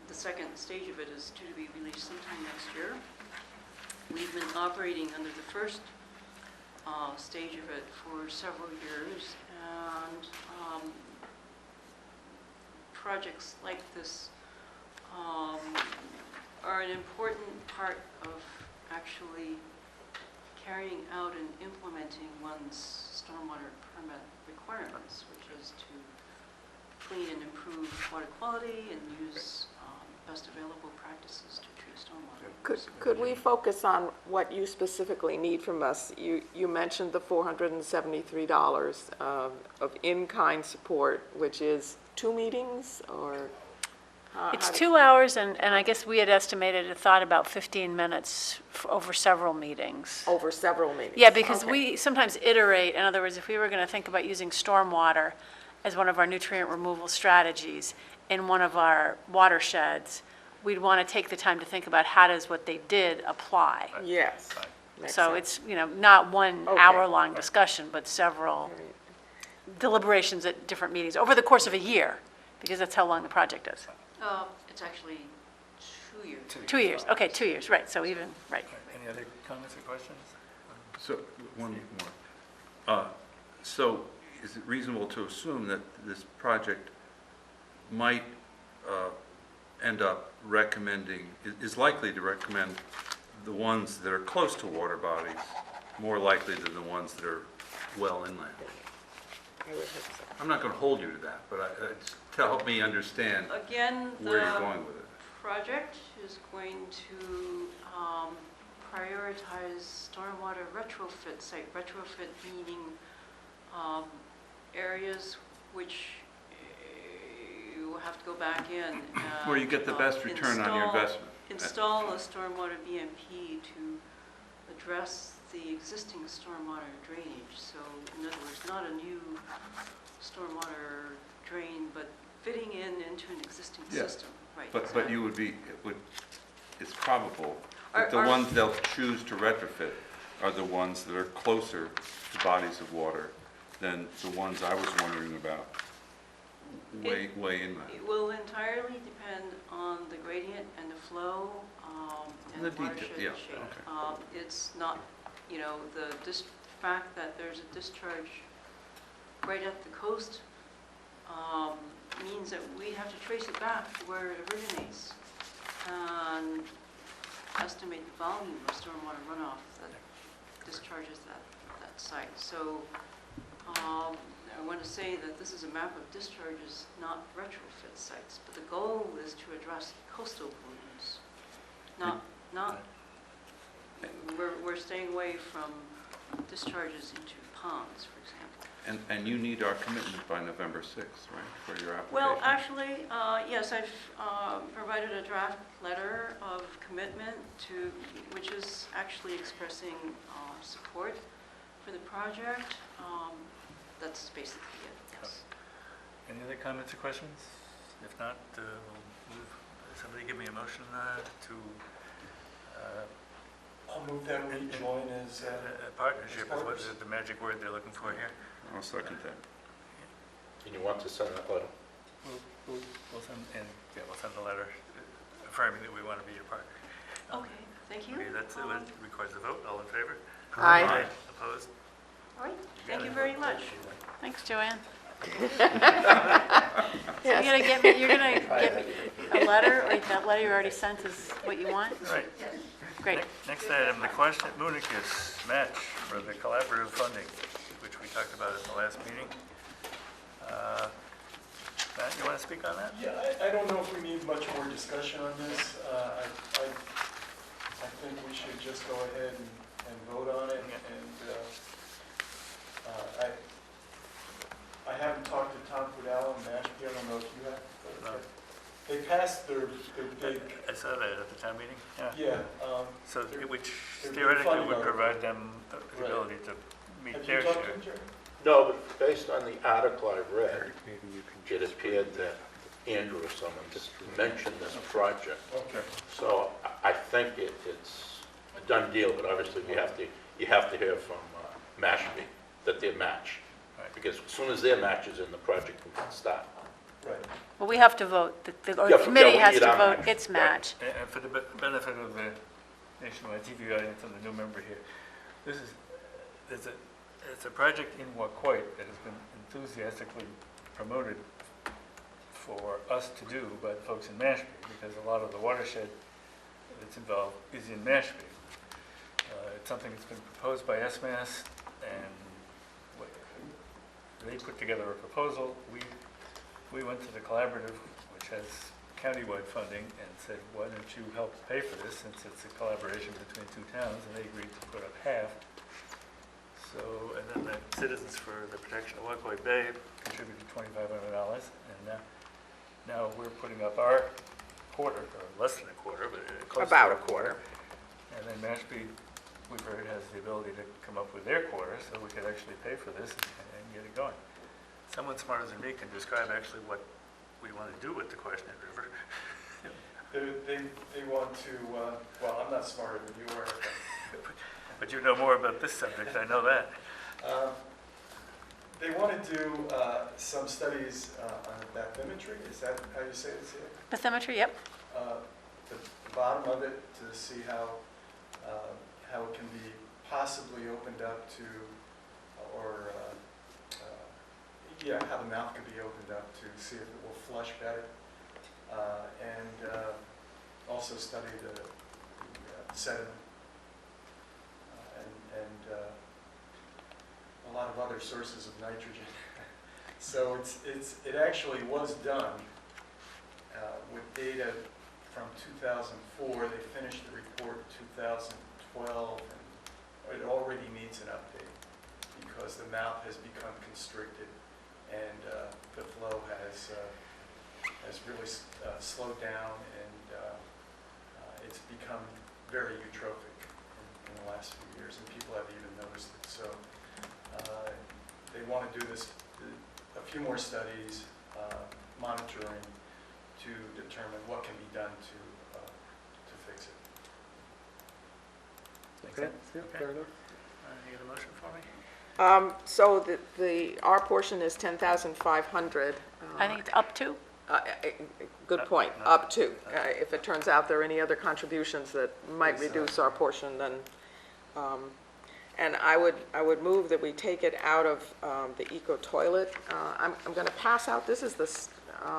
J: the second stage of it is due to be released sometime next year. We've been operating under the first stage of it for several years, and projects like this are an important part of actually carrying out and implementing one's stormwater permit requirements, which is to clean and improve water quality and use best available practices to treat stormwater.
C: Could we focus on what you specifically need from us? You mentioned the $473 of in-kind support, which is 2 meetings, or?
D: It's 2 hours, and I guess we had estimated a thought about 15 minutes over several meetings.
C: Over several meetings?
D: Yeah, because
C: Okay.
D: we sometimes iterate. In other words, if we were going to think about using stormwater as one of our nutrient removal strategies in one of our watersheds, we'd want to take the time to think about how does what they did apply.
C: Yes. Makes
D: So
C: sense.
D: it's, not one
C: Okay.
D: hour-long discussion, but several deliberations at different meetings over the course of a year, because that's how long the project is.
J: It's actually 2 years.
D: 2 years, okay, 2 years, right, so even, right.
A: Any other comments or questions?
F: So, one more. So, is it reasonable to assume that this project might end up recommending, is likely to recommend the ones that are close to water bodies more likely than the ones that are well inland?
C: I would hope so.
F: I'm not going to hold you to that, but it's to help me understand
J: Again,
F: where you're
J: the
F: going with it.
J: project is going to prioritize stormwater retrofit site. Retrofit meaning areas which you will have to go back in. And,
F: Where you get the best return on your investment.
J: Install a stormwater BMP to address the existing stormwater drainage. So in other words, not a new stormwater drain, but fitting into an existing
F: Yeah.
J: system. Right.
F: But you would be, it's probable that the
J: Are-
F: ones they'll choose to retrofit are the ones that are closer to bodies of water than the ones I was wondering about way inland.
J: It will entirely depend on the gradient and the flow and
F: The
J: the
F: detail,
J: watershed
F: yeah,
J: shape.
F: okay.
J: It's not, the fact that there's a discharge right at the coast means that we have to trace it back to where it originates and estimate the volume of stormwater runoff that discharges that site. So I want to say that this is a map of discharges, not retrofit sites, but the goal is to address coastal pollutants. We're staying away from discharges into ponds, for example.
F: And you need our commitment by November 6th, right, for your application?
J: Well, actually, yes, I've provided a draft letter of commitment which is actually expressing support for the project. That's basically it, yes.
A: Any other comments or questions? If not, we'll move, somebody give me a motion to
G: I'll move that we join as,
A: a partnership is what
G: partners.
A: the magic word they're looking for here.
F: I'll second that.
H: And you want to send that letter?
A: We'll send a letter affirming that we want to be your partner.
J: Okay, thank you.
A: Okay, that requires a vote. All in favor?
C: Aye.
A: Opposed?
J: All right, thank you very much.
D: Thanks, Joanne.
C: Yes.
D: You're gonna get me a letter, or that letter you already sent is what you want?
A: Right.
D: Great.
A: Next item, the question at Municus match for the collaborative funding, which we talked about at the last meeting. Matt, you want to speak on that?
G: yeah, I don't know if we need much more discussion on this. I think we should just go ahead and vote on it. And I haven't talked to Tom Pudell and Mashpee, I don't know if you have. but
A: No.
G: They passed their big,
A: I saw that at the town meeting, yeah.
G: yeah.
A: So,
G: They're-
A: which
G: they're
A: theoretically
G: funding
A: would
G: on it.
A: provide them the
G: Right.
A: ability to meet
G: Have
A: their
G: you talked to
A: share.
G: him, Jerry?
H: No, but based on the article I read, it appeared that Andrew or someone just mentioned this project.
G: Okay.
H: So I think it's a done deal, but obviously you have to hear from Mashpee that they match.
A: Right.
H: Because as soon as their match is in, the project can start.
G: Right.
D: Well, we have to vote, the
H: Yeah,
D: committee
H: we
D: has
H: need
D: to
H: our
D: vote
H: match.
D: its
H: Right.
D: match.
A: And for the benefit of the nationwide TV audience and the new member here, it's a project in Wacoit that has been enthusiastically promoted for us to do by the folks in Mashpee, because a lot of the watershed that's involved is in Mashpee. It's something that's been proposed by SMAS, and they put together a proposal. We went to the collaborative, which has countywide funding, and said, why don't you help pay for this, since it's a collaboration between two towns, and they agreed to put up half. So, and then the Citizens for the Protection of Wacoy Bay contributed $2,500, and now we're putting up our quarter, or less than a quarter, but close to
C: About a quarter.
A: And then Mashpee, we've heard, has the ability to come up with their quarter, so we could actually pay for this and get it going. Someone smarter than me can describe actually what we want to do with the Quashnet River.
G: They want to, well, I'm not smarter than you are.
A: But you know more about this subject, I know that.
G: They want to do some studies on bathymetry, is that how you say it, Sia?
D: Bathymetry, yep.
G: The bottom of it, to see how it can be possibly opened up to, or how the mouth could be opened up to see if it will flush better, and also study the sediment and a lot of other sources of nitrogen. So it actually was done with data from 2004. They finished the report in 2012, and it already needs an update because the mouth has become constricted and the flow has really slowed down, and it's become very eutrophic in the last few years, and people have even noticed it. So they want to do a few more studies, monitoring, to determine what can be done to fix it.
A: Makes
K: Okay,
A: sense?
K: yeah,
A: Okay.
K: fair enough.
A: You get a motion for me?
C: So our portion is 10,500.
D: I think it's up to.
C: Good point, up to. If it turns out there are any other contributions that might reduce our portion, then, and I would move that we take it out of the eco toilet. I'm going to pass out, this is the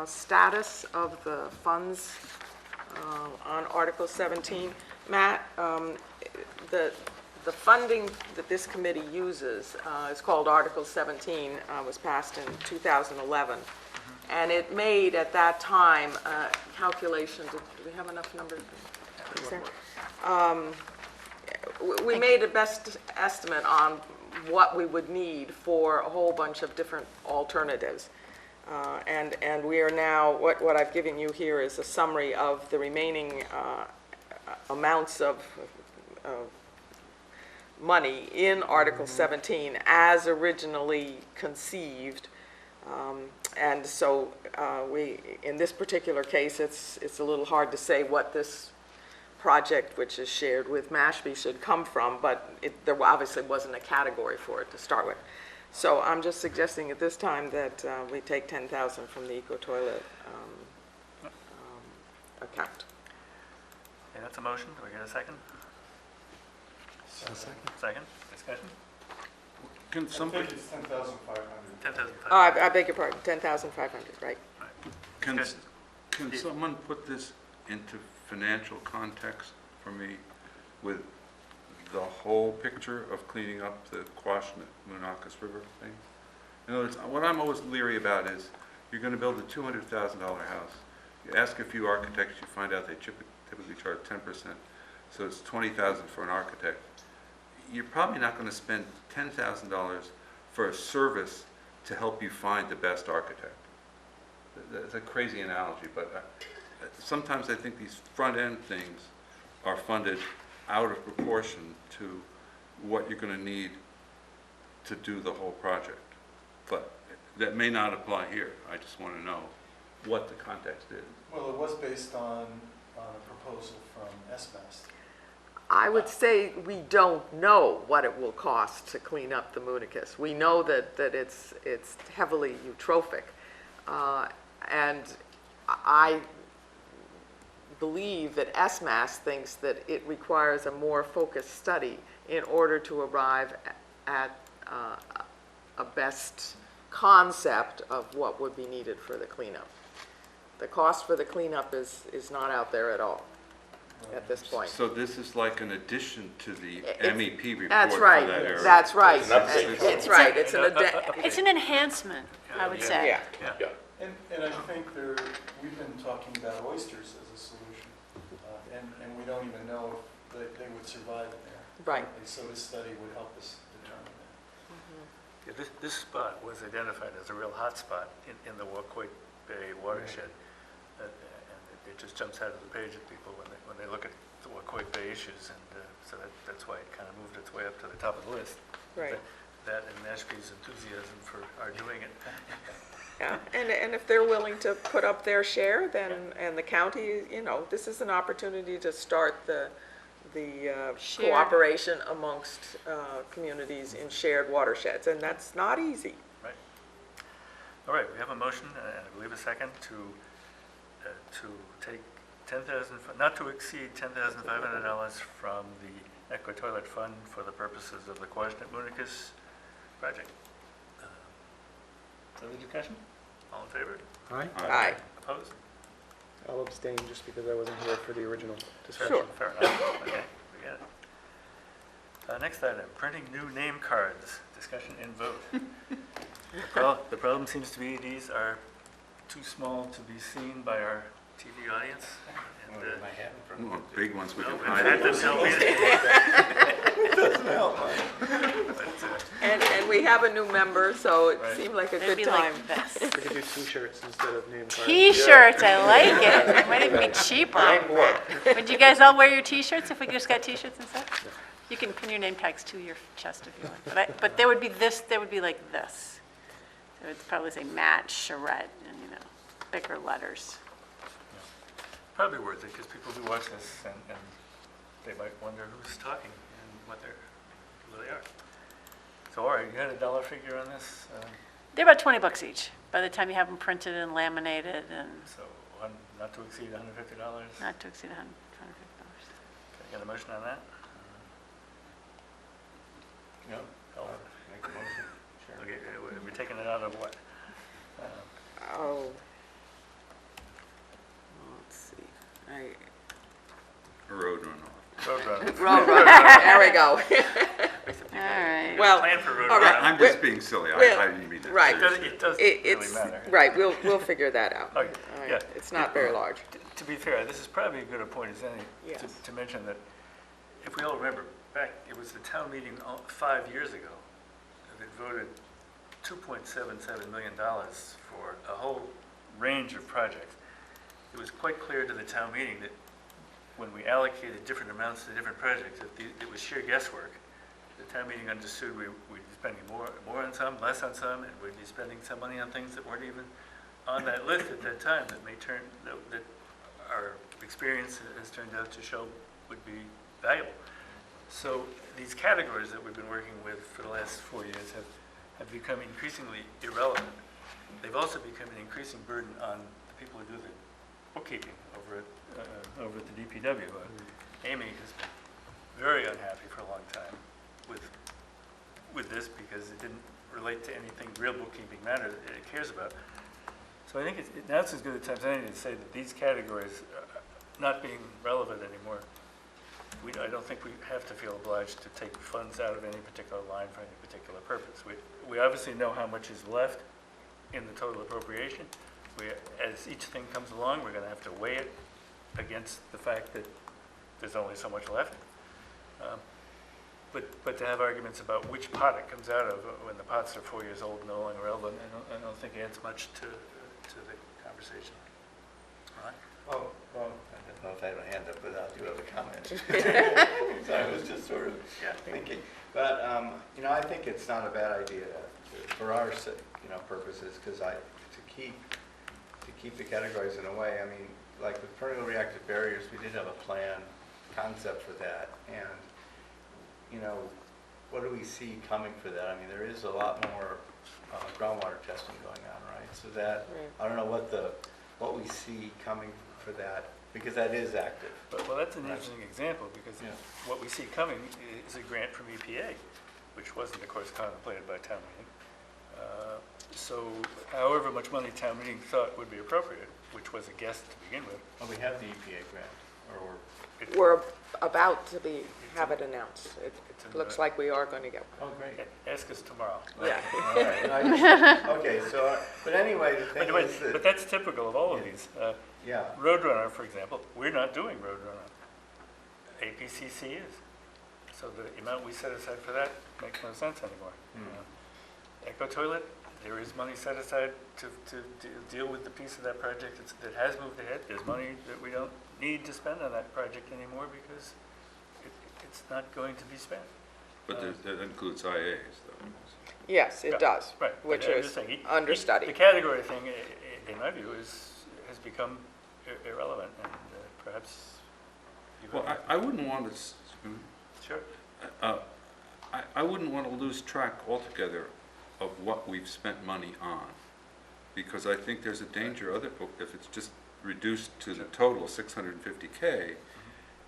C: status of the funds on Article 17. Matt, the funding that this committee uses is called Article 17, was passed in 2011. And it made, at that time, a calculation, do we have enough numbers? We made a best estimate on what we would need for a whole bunch of different alternatives. And we are now, what I've given you here is a summary of the remaining amounts of money in Article 17 as originally conceived. And so in this particular case, it's a little hard to say what this project, which is shared with Mashpee, should come from, but there obviously wasn't a category for it to start with. So I'm just suggesting at this time that we take 10,000 from the eco toilet account.
A: Okay, that's a motion. Do we get a second? Second. Discussion?
F: Can
G: I
F: somebody,
G: think it's 10,500.
A: 10,500.
C: I beg your pardon, 10,500, right?
F: can,
A: Good.
F: can
A: Steve.
F: someone put this into financial context for me with the whole picture of cleaning up the Quashnet-Moonockus River thing? In other words, what I'm always leery about is you're going to build a $200,000 house. You ask a few architects, you find out they typically charge 10%, so it's $20,000 for an architect. You're probably not going to spend $10,000 for a service to help you find the best architect. That's a crazy analogy, but sometimes I think these front-end things are funded out of proportion to what you're going to need to do the whole project. But that may not apply here. I just want to know what the context is.
G: Well, it was based on a proposal from SMAS.
C: I would say we don't know what it will cost to clean up the Moonicus. We know that it's heavily eutrophic. And I believe that SMAS thinks that it requires a more focused study in order to arrive at a best concept of what would be needed for the cleanup. The cost for the cleanup is not out there at all. at this point.
F: So this is like an addition to the
C: It's-
F: MEP report
C: That's
F: for
C: right,
F: that area?
C: that's right.
H: It's an update.
C: It's right, it's an,
D: It's an enhancement, I would say.
C: yeah.
H: Yeah.
G: And I think we've been talking about oysters as a solution, and we don't even know if they would survive in there.
C: Right.
G: So this study would help us determine that.
A: Yeah, this spot was identified as a real hot spot in the Wacoit Bay watershed. And it just jumps out of the page at people when they look at the Wacoit Bay issues, and so that's why it kind of moved its way up to the top of the list.
C: Right.
A: That and Mashpee's enthusiasm for our doing it.
C: Yeah, and if they're willing to put up their share, then, and the county, this is an opportunity to start the
D: Shared.
C: cooperation amongst communities in shared watersheds, and that's not easy.
A: Right. All right, we have a motion, and I believe a second, to take not to exceed $10,500 from the Eco Toilet Fund for the purposes of the Quashnet Municus project. Further discussion? All in favor?
E: Right?
C: Aye.
A: Opposed?
K: I'll abstain just because I wasn't here for the original discussion.
C: Sure.
A: Fair enough. Okay, we get it. Next item, printing new name cards, discussion and vote. The problem seems to be these are too small to be seen by our TV audience. And,
B: What am I having from
F: Well, big ones we
A: no,
F: can
A: but
F: hide.
A: that doesn't help either.
B: Doesn't help.
A: But,
C: And we have a new member, so it
A: Right.
C: seemed like a
D: It'd
C: good
D: be
C: time.
D: like this.
K: We could do T-shirts instead of name cards.
D: T-shirts, I like it. It might even be cheaper. Would you guys all wear your T-shirts if we just got T-shirts instead? You can pin your name tags to your chest if you want. But there would be this, there would be like this. So it'd probably say Matt Charette and, bigger letters.
A: probably worth it, because people do watch this, and they might wonder who's talking and who they are. So, all right, you had a dollar figure on this?
D: They're about 20 bucks each by the time you have them printed and laminated and
A: So, not to exceed $150?
D: not to exceed $150.
A: Got a motion on that?
B: No?
A: Oh,
B: Make a motion. Sure.
A: Okay, we're taking it out of what?
C: Oh. Let's see.
F: Road runoff.
A: Road runner.
C: Roadrunner, there we go.
D: All right.
C: Well,
A: Plan for road
C: all right.
A: runner.
F: I'm just being silly, I didn't mean that.
C: Right.
A: It doesn't really
C: It's,
A: matter.
C: right, we'll figure that out.
A: Okay,
C: All right,
A: yeah.
C: it's not very large.
A: To be fair, this is probably a good a point as any
C: Yes.
A: to mention that if we all remember, back, it was the town meeting 5 years ago that voted $2.77 million for a whole range of projects. It was quite clear to the town meeting that when we allocated different amounts to different projects, that it was sheer guesswork. The town meeting understood we'd be spending more on some, less on some, and we'd be spending some money on things that weren't even on that list at that time that may turn, that our experience has turned out to show would be valuable. So these categories that we've been working with for the last 4 years have become increasingly irrelevant. They've also become an increasing burden on the people who do the bookkeeping over at the DPW. Amy has been very unhappy for a long time with this because it didn't relate to anything real bookkeeping matter that it cares about. So I think now's as good a time as any to say that these categories are not being relevant anymore. I don't think we have to feel obliged to take funds out of any particular line for any particular purpose. We obviously know how much is left in the total appropriation. As each thing comes along, we're going to have to weigh it against the fact that there's only so much left. But to have arguments about which pot it comes out of when the pots are 4 years old and no longer relevant, I don't think adds much to the conversation. All right?
B: Oh, well, I don't know if I have a hand up, but I'll do have a comment. So I was just sort of thinking. But, I think it's not a bad idea for our, purposes, because to keep the categories in a way, I mean, like with perennial reactive barriers, we did have a plan concept for that. And, what do we see coming for that? I mean, there is a lot more groundwater testing going on, right? So that, I don't know what we see coming for that, because that is active.
A: Well, that's an interesting example, because what we see coming is a grant from EPA, which wasn't, of course, contemplated by town meeting. So however much money town meeting thought would be appropriate, which was a guess to begin with.
B: Well, we have the EPA grant. or
C: We're about to have it announced. It
A: It's in
C: looks
A: the-
C: like we are going to get one.
B: oh, great.
A: Ask us tomorrow.
C: Yeah.
B: All right. Okay, so, but anyway, the thing is
A: But
B: that,
A: that's typical of all of these.
B: yeah,
A: Roadrunner, for example, we're not doing Roadrunner. APCC is. So the amount we set aside for that makes no sense anymore. Eco Toilet, there is money set aside to deal with the piece of that project that has moved ahead. There's money that we don't need to spend on that project anymore because it's not going to be spent.
F: But that includes IAs, though.
C: Yes,
A: Yeah,
C: it does,
A: Right.
C: which
A: I'm
C: is
A: just saying,
C: understudy.
A: The category thing, in my view, has become irrelevant, and perhaps you
F: Well, I wouldn't want to,
A: Sure.
F: I wouldn't want to lose track altogether of what we've spent money on, because I think there's a danger, if it's just reduced to the total 650K,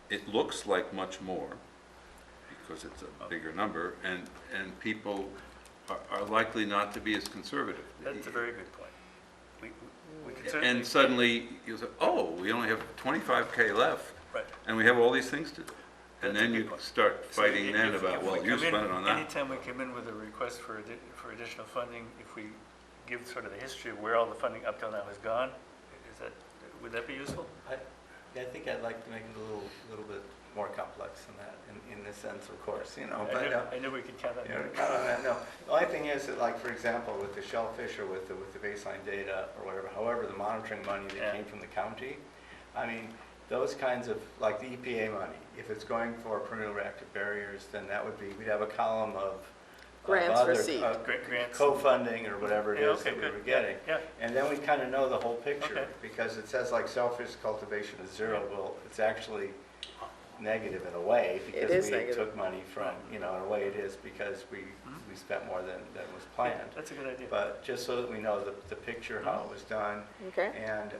F: it looks like much more, because it's a bigger number, and people are likely not to be as conservative.
A: That's a very good point. We can certainly.
F: And suddenly, you say, oh, we only have 25K left,
A: Right.
F: and we have all these things to do. And
A: That's a
F: then
A: good
F: you
A: point.
F: start
A: So
F: fighting
A: if-
F: then
A: if
F: about,
A: we
F: well, you
A: come in-
F: spent it on that.
A: Anytime we come in with a request for additional funding, if we give sort of the history of where all the funding up till now has gone, would that be useful?
B: I think I'd like to make it a little bit more complex than that, in this sense, of course, you know, but,
A: I knew we could count on
B: you know,
A: you.
B: count on that, no. The only thing is that, like, for example, with the shellfish or with the baseline data or whatever, however, the monitoring money
A: Yeah.
B: that came from the county, I mean, those kinds of, like the EPA money, if it's going for perennial reactive barriers, then that would be, we'd have a column of
C: Grants
B: other,
C: received.
A: Grants.
B: co-funding or whatever it
A: Yeah,
B: is
A: okay,
B: that we
A: good.
B: were getting.
A: Yeah,
B: And then we kind of know the whole picture,
A: Okay.
B: because it says like shellfish cultivation is zero. Well, it's actually negative in a way,
C: is
B: because we
C: negative.
B: took money from, you know, in a way it is, because we spent more than was planned.
A: that's a good idea.
B: But just so that we know the picture, how it was done,
C: Okay.
B: and,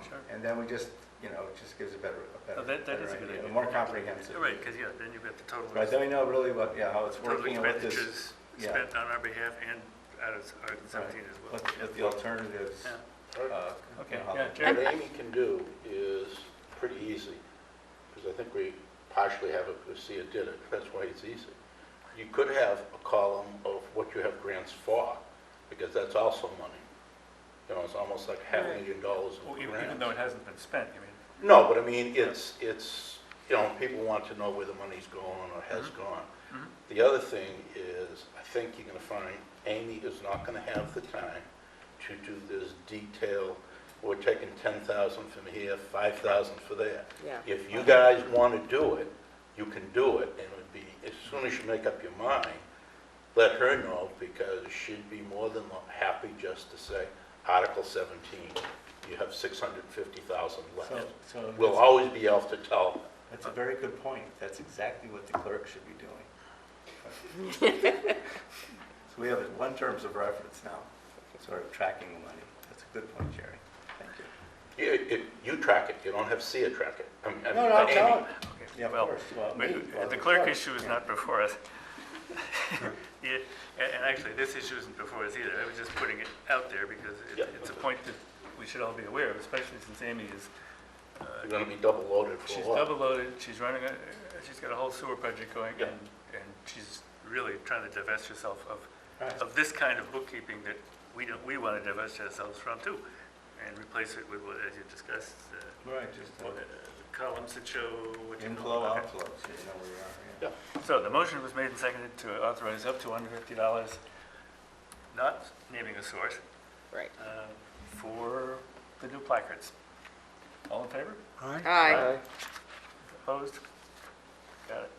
A: Sure.
B: and then we just, you know, it just gives a better
A: Oh, that is
B: better
A: a good
B: idea,
A: idea.
B: more comprehensive.
A: Right, because, yeah, then you've got the total.
B: Right, then we know really what, how it's
A: Total
B: working and what this.
A: expenditures
B: yeah.
A: spent on our behalf and out of Article 17 as well.
B: What the alternatives,
A: Yeah. Okay,
B: how
A: yeah,
B: they-
A: Jerry?
H: What Amy can do is pretty easy, because I think we partially have it, because Sia did it, that's why it's easy. You could have a column of what you have grants for, because that's also money. You know, it's almost like $500,000
A: Well,
H: of
A: even
H: grants.
A: though it hasn't been spent, you mean?
H: No, but I mean, it's, you know, people want to know where the money's going or has gone.
A: Mhm.
H: The other thing is, I think you're gonna find Amy is not gonna have the time to do this detail, we're taking 10,000 from here, 5,000 for there.
C: Yeah.
H: If you guys wanna do it, you can do it, and it would be, as soon as you make up your mind, let her know, because she'd be more than happy just to say, Article 17, you have 650,000 left.
B: So
H: We'll
B: that's-
H: always be able to tell.
B: That's a very good point. That's exactly what the clerk should be doing. So we have one terms of reference now, sort of tracking the money. That's a good point, Jerry. Thank you.
H: You track it, you don't have Sia track it. I mean,
B: No, no,
H: Amy.
B: tell him.
A: Okay,
B: Yeah, of
A: well,
B: course. Well,
A: but
B: me, well,
A: the clerk
B: clerk,
A: issue is
B: yeah.
A: not before us. Yeah, and actually, this issue isn't before us either. I was just putting it out there because
H: Yeah.
A: it's a point that we should all be aware of, especially since Amy is,
H: You're gonna be double loaded for a
A: she's
H: while.
A: double loaded, she's running, she's got a whole sewer project going,
H: Yeah.
A: and she's really trying to divest herself
B: Right.
A: of this kind of bookkeeping that we want to divest ourselves from too, and replace it with what, as you discussed,
B: Right, just
A: columns that show what you.
B: inflow,
A: Okay.
B: outflow, so you know where we are. Yeah.
A: So the motion was made and seconded to authorize up to $150, not naming a source,
C: Right.
A: for the new placards. All in favor?
E: All right?
C: Aye.
A: Opposed? Got it.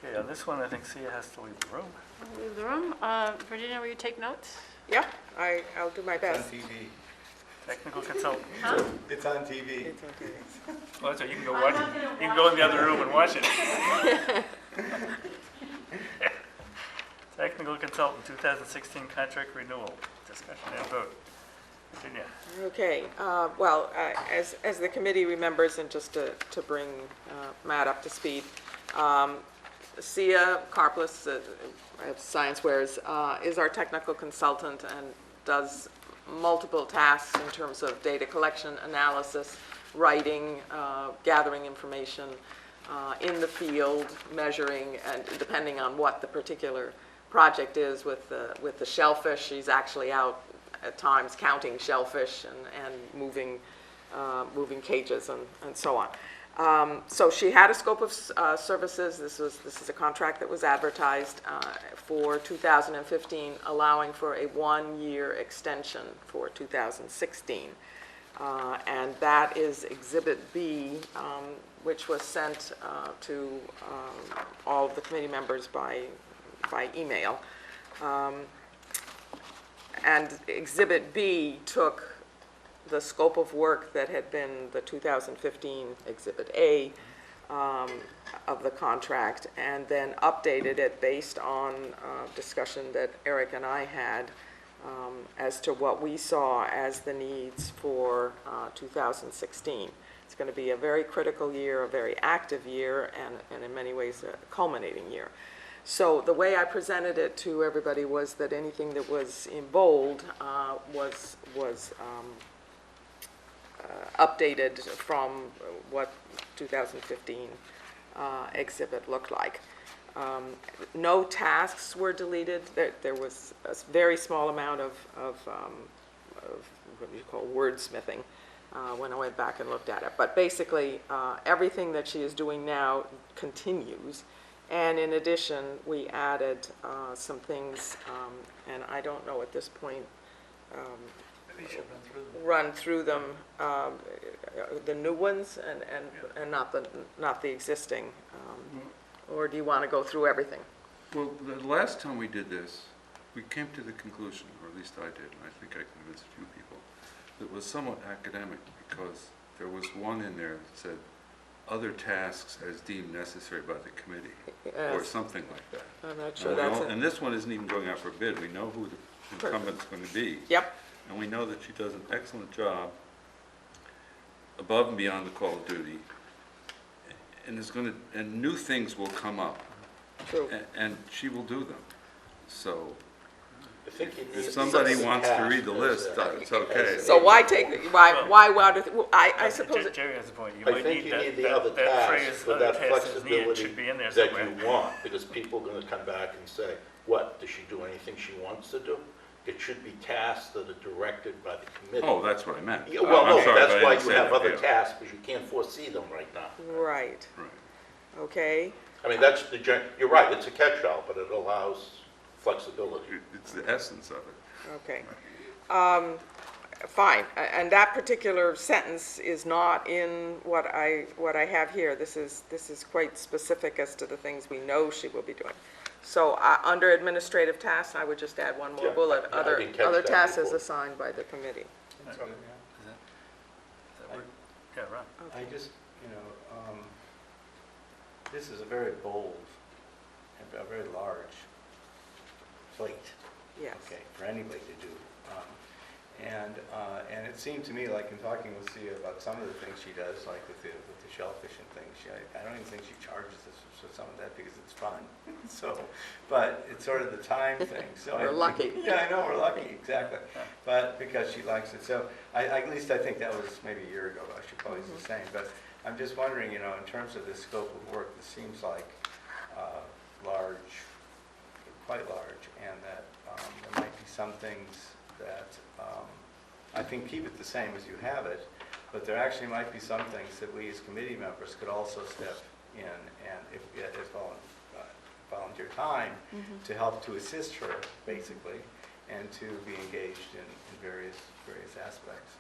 A: Okay, on this one, I think Sia has to leave the room.
D: Leave the room. Virginia, will you take notes?
C: Yep, I'll do my
B: It's on
C: best.
B: TV.
A: Technical consultant.
B: It's on TV.
C: It's okay.
A: Well, so you can go watch it. You can go in the other room and watch it. Technical consultant, 2016 contract renewal, discussion and vote. Virginia.
C: Okay, well, as the committee remembers, and just to bring Matt up to speed, Sia Karplus at ScienceWares is our technical consultant and does multiple tasks in terms of data collection, analysis, writing, gathering information in the field, measuring, and depending on what the particular project is with the shellfish, she's actually out at times counting shellfish and moving cages and so on. So she had a scope of services. This is a contract that was advertised for 2015, allowing for a 1-year extension for 2016. And that is Exhibit B, which was sent to all of the committee members by email. And Exhibit B took the scope of work that had been the 2015 Exhibit A of the contract, and then updated it based on discussion that Eric and I had as to what we saw as the needs for 2016. It's going to be a very critical year, a very active year, and in many ways a culminating year. So the way I presented it to everybody was that anything that was in bold was updated from what 2015 exhibit looked like. No tasks were deleted. There was a very small amount of what you call wordsmithing when I went back and looked at it. But basically, everything that she is doing now continues. And in addition, we added some things, and I don't know at this point,
A: Maybe you should
C: run through them, the new ones and not the existing. Or do you want to go through everything?
F: Well, the last time we did this, we came to the conclusion, or at least I did, and I think I convinced a few people, that it was somewhat academic because there was one in there that said, other tasks as deemed necessary by the committee, or something like that.
C: I'm not sure that's it.
F: And this one isn't even going out for bid. We know who the incumbent's going to be.
C: Yep.
F: And we know that she does an excellent job above and beyond the call of duty. And new things will come up.
C: True.
F: And she will do them. So
H: I think you need
F: if somebody
H: to
F: wants to read the list, it's okay.
C: So why I suppose it,
A: Jerry has a point. You
H: I
A: might
H: think
A: need
H: you need the
A: that
H: other
A: phrase,
H: tasks with
A: other
H: that
A: tasks is needed,
H: flexibility
A: should be in there
H: that
A: somewhere.
H: you want, because people are going to come back and say, what, does she do anything she wants to do? It should be tasks that are directed by the committee.
F: Oh, that's what I meant.
H: Yeah, well,
F: I'm
H: no,
F: sorry if I
H: that's why
F: didn't
H: you
F: say
H: have
F: that,
H: other
F: yeah.
H: tasks, because you can't foresee them right now.
C: right,
F: Right.
C: okay.
H: I mean, that's you're right, it's a catch-all, but it allows flexibility.
F: It's the essence of it.
C: Okay. Fine, and that particular sentence is not in what I have here. This is quite specific as to the things we know she will be doing. So under administrative tasks, I would just add one more
H: Yeah,
C: bullet.
H: I didn't catch
C: Other
H: that
C: tasks as
H: before.
C: assigned by the committee.
A: Is that work? Yeah, Ron.
B: I just, this is a very bold, and a very large plate.
C: Yes.
B: Okay, for anybody to do. And it seemed to me, like in talking with Sia about some of the things she does, like with the shellfish and things, I don't even think she charges us for some of that because it's fun. So, but it's sort of the time thing. So
C: We're lucky.
B: Yeah, I know, we're lucky, exactly. But because she likes it. So at least I think that was maybe a year ago. I should probably do the same. But I'm just wondering, in terms of the scope of work, this seems like large, quite large, and that there might be some things that I think keep it the same as you have it, but there actually might be some things that we as committee members could also step in and if volunteer time to help to assist her, basically, and to be engaged in various aspects.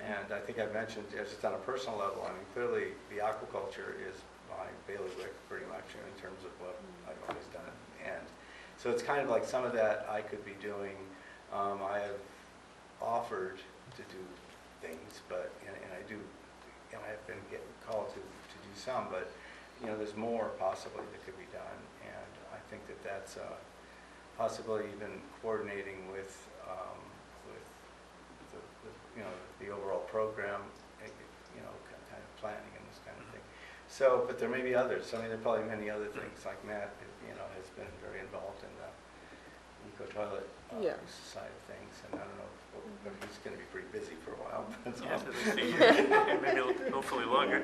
B: And I think I've mentioned, just on a personal level, I mean, clearly the aquaculture is my bailiwick pretty much in terms of what I've always done. And so it's kind of like some of that I could be doing. I have offered to do things, but, and I do, I have been called to do some, but, there's more possibly that could be done. And I think that that's a possibility, even coordinating with the overall program, kind of planning and this kind of thing. So, but there may be others. I mean, there are probably many other things, like Matt, has been very involved in the eco-toilet side of things, and I don't know if he's going to be pretty busy for a while. But,
A: Yes, maybe hopefully longer.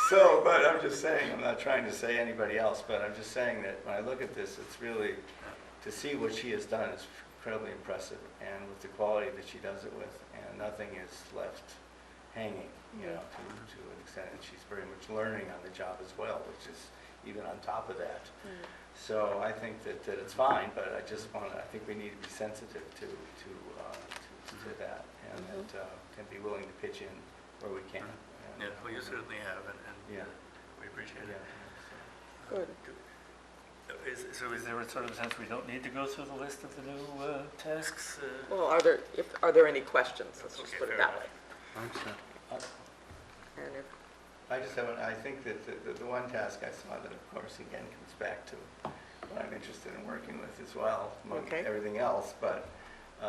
B: so, but I'm just saying, I'm not trying to say anybody else, but I'm just saying that when I look at this, it's really, to see what she has done is incredibly impressive, and with the quality that she does it with, and nothing is left hanging, you know, to an extent, and she's very much learning on the job as well, which is even on top of that. So I think that it's fine, but I just want to, I think we need to be sensitive to that, and and be willing to pitch in where we can.
A: Yeah, well, you certainly have, and
B: Yeah.
A: we appreciate it.
C: Good.
A: So is there a sort of sense we don't need to go through the list of the new tasks?
C: Well, are there any questions? Let's just
A: Okay,
C: put it
A: fair
C: that way.
E: I'm set.
C: And if,
B: I just haven't, I think that the one task I saw that, of course, again, comes back to what I'm interested in working with as well, among
C: Okay.
B: everything else, but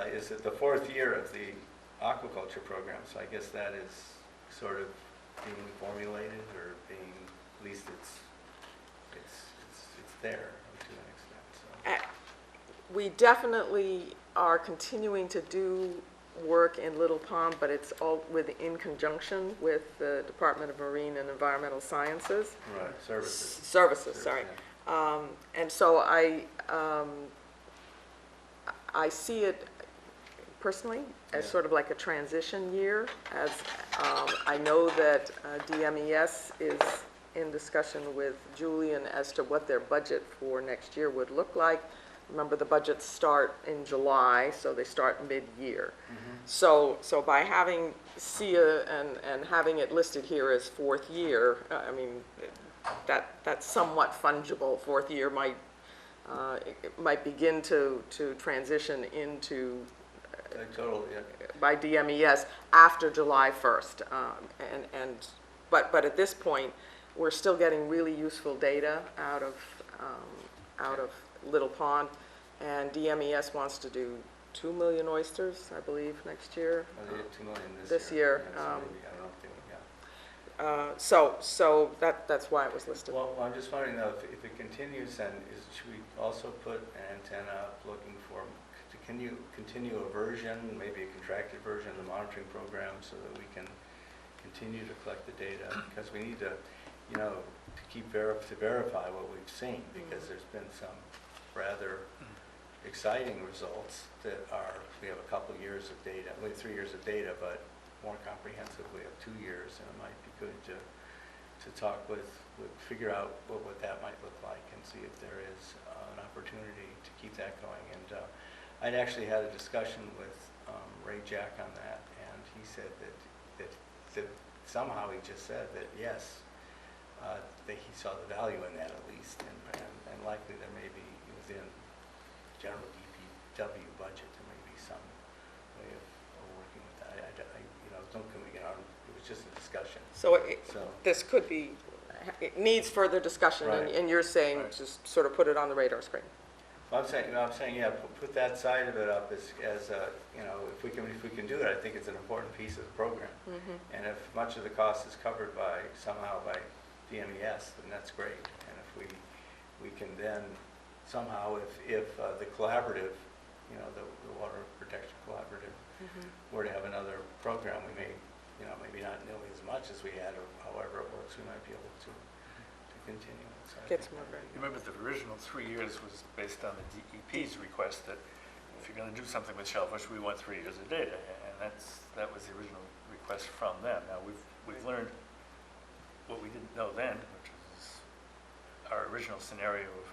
B: is that the 4th year of the aquaculture program, so I guess that is sort of being formulated, or being, at least it's there to an extent, so.
C: we definitely are continuing to do work in Little Pond, but it's all in conjunction with the Department of Marine and Environmental Sciences.
B: Right, services.
C: Services, sorry. And so I see it personally as sort of like a transition year, as I know that DMES is in discussion with Julian as to what their budget for next year would look like. Remember, the budgets start in July, so they start mid-year. So by having SIA and having it listed here as 4th year, I mean, that's somewhat fungible. 4th year it might begin to transition into
B: Totally, yeah.
C: by DMES after July 1st. But at this point, we're still getting really useful data out of Little Pond, and DMES wants to do 2 million oysters, I believe, next year.
B: Well, they did 2 million
C: This year,
B: Yeah, so maybe, I don't know if they, yeah.
C: So that's why it was listed.
B: Well, I'm just wondering though, if it continues, then should we also put an antenna up looking for, can you continue a version, maybe a contracted version of the monitoring program, so that we can continue to collect the data? Because we need to, you know, to verify what we've seen, because there's been some rather exciting results that are, we have a couple years of data, we have 3 years of data, but more comprehensive, we have 2 years, and it might be good to talk figure out what that might look like, and see if there is an opportunity to keep that going. And I'd actually had a discussion with Ray Jack on that, and he said that somehow he just said that yes, that he saw the value in that at least, and likely there may be within general DPW budget, there may be some way of working with that. You know, don't come again, it was just a discussion.
C: So this could be, it needs further discussion,
B: Right.
C: and you're saying
B: Right.
C: just sort of put it on the radar screen.
B: Well, I'm saying, yeah, put that side of it up as you know, if we can do it, I think it's an important piece of the program. And if much of the cost is covered somehow by DMES, then that's great. And if we can then somehow, if the collaborative, you know, the Water Protection Collaborative were to have another program, we may, you know, maybe not nearly as much as we had, or however it works, we might be able to continue it. So I
C: Get
B: think
C: some more
A: You remember the original 3 years was based on the DEP's request that if you're going to do something with shellfish, we want 3 years of data, and that was the original request from them. Now we've learned what we didn't know then, which is our original scenario of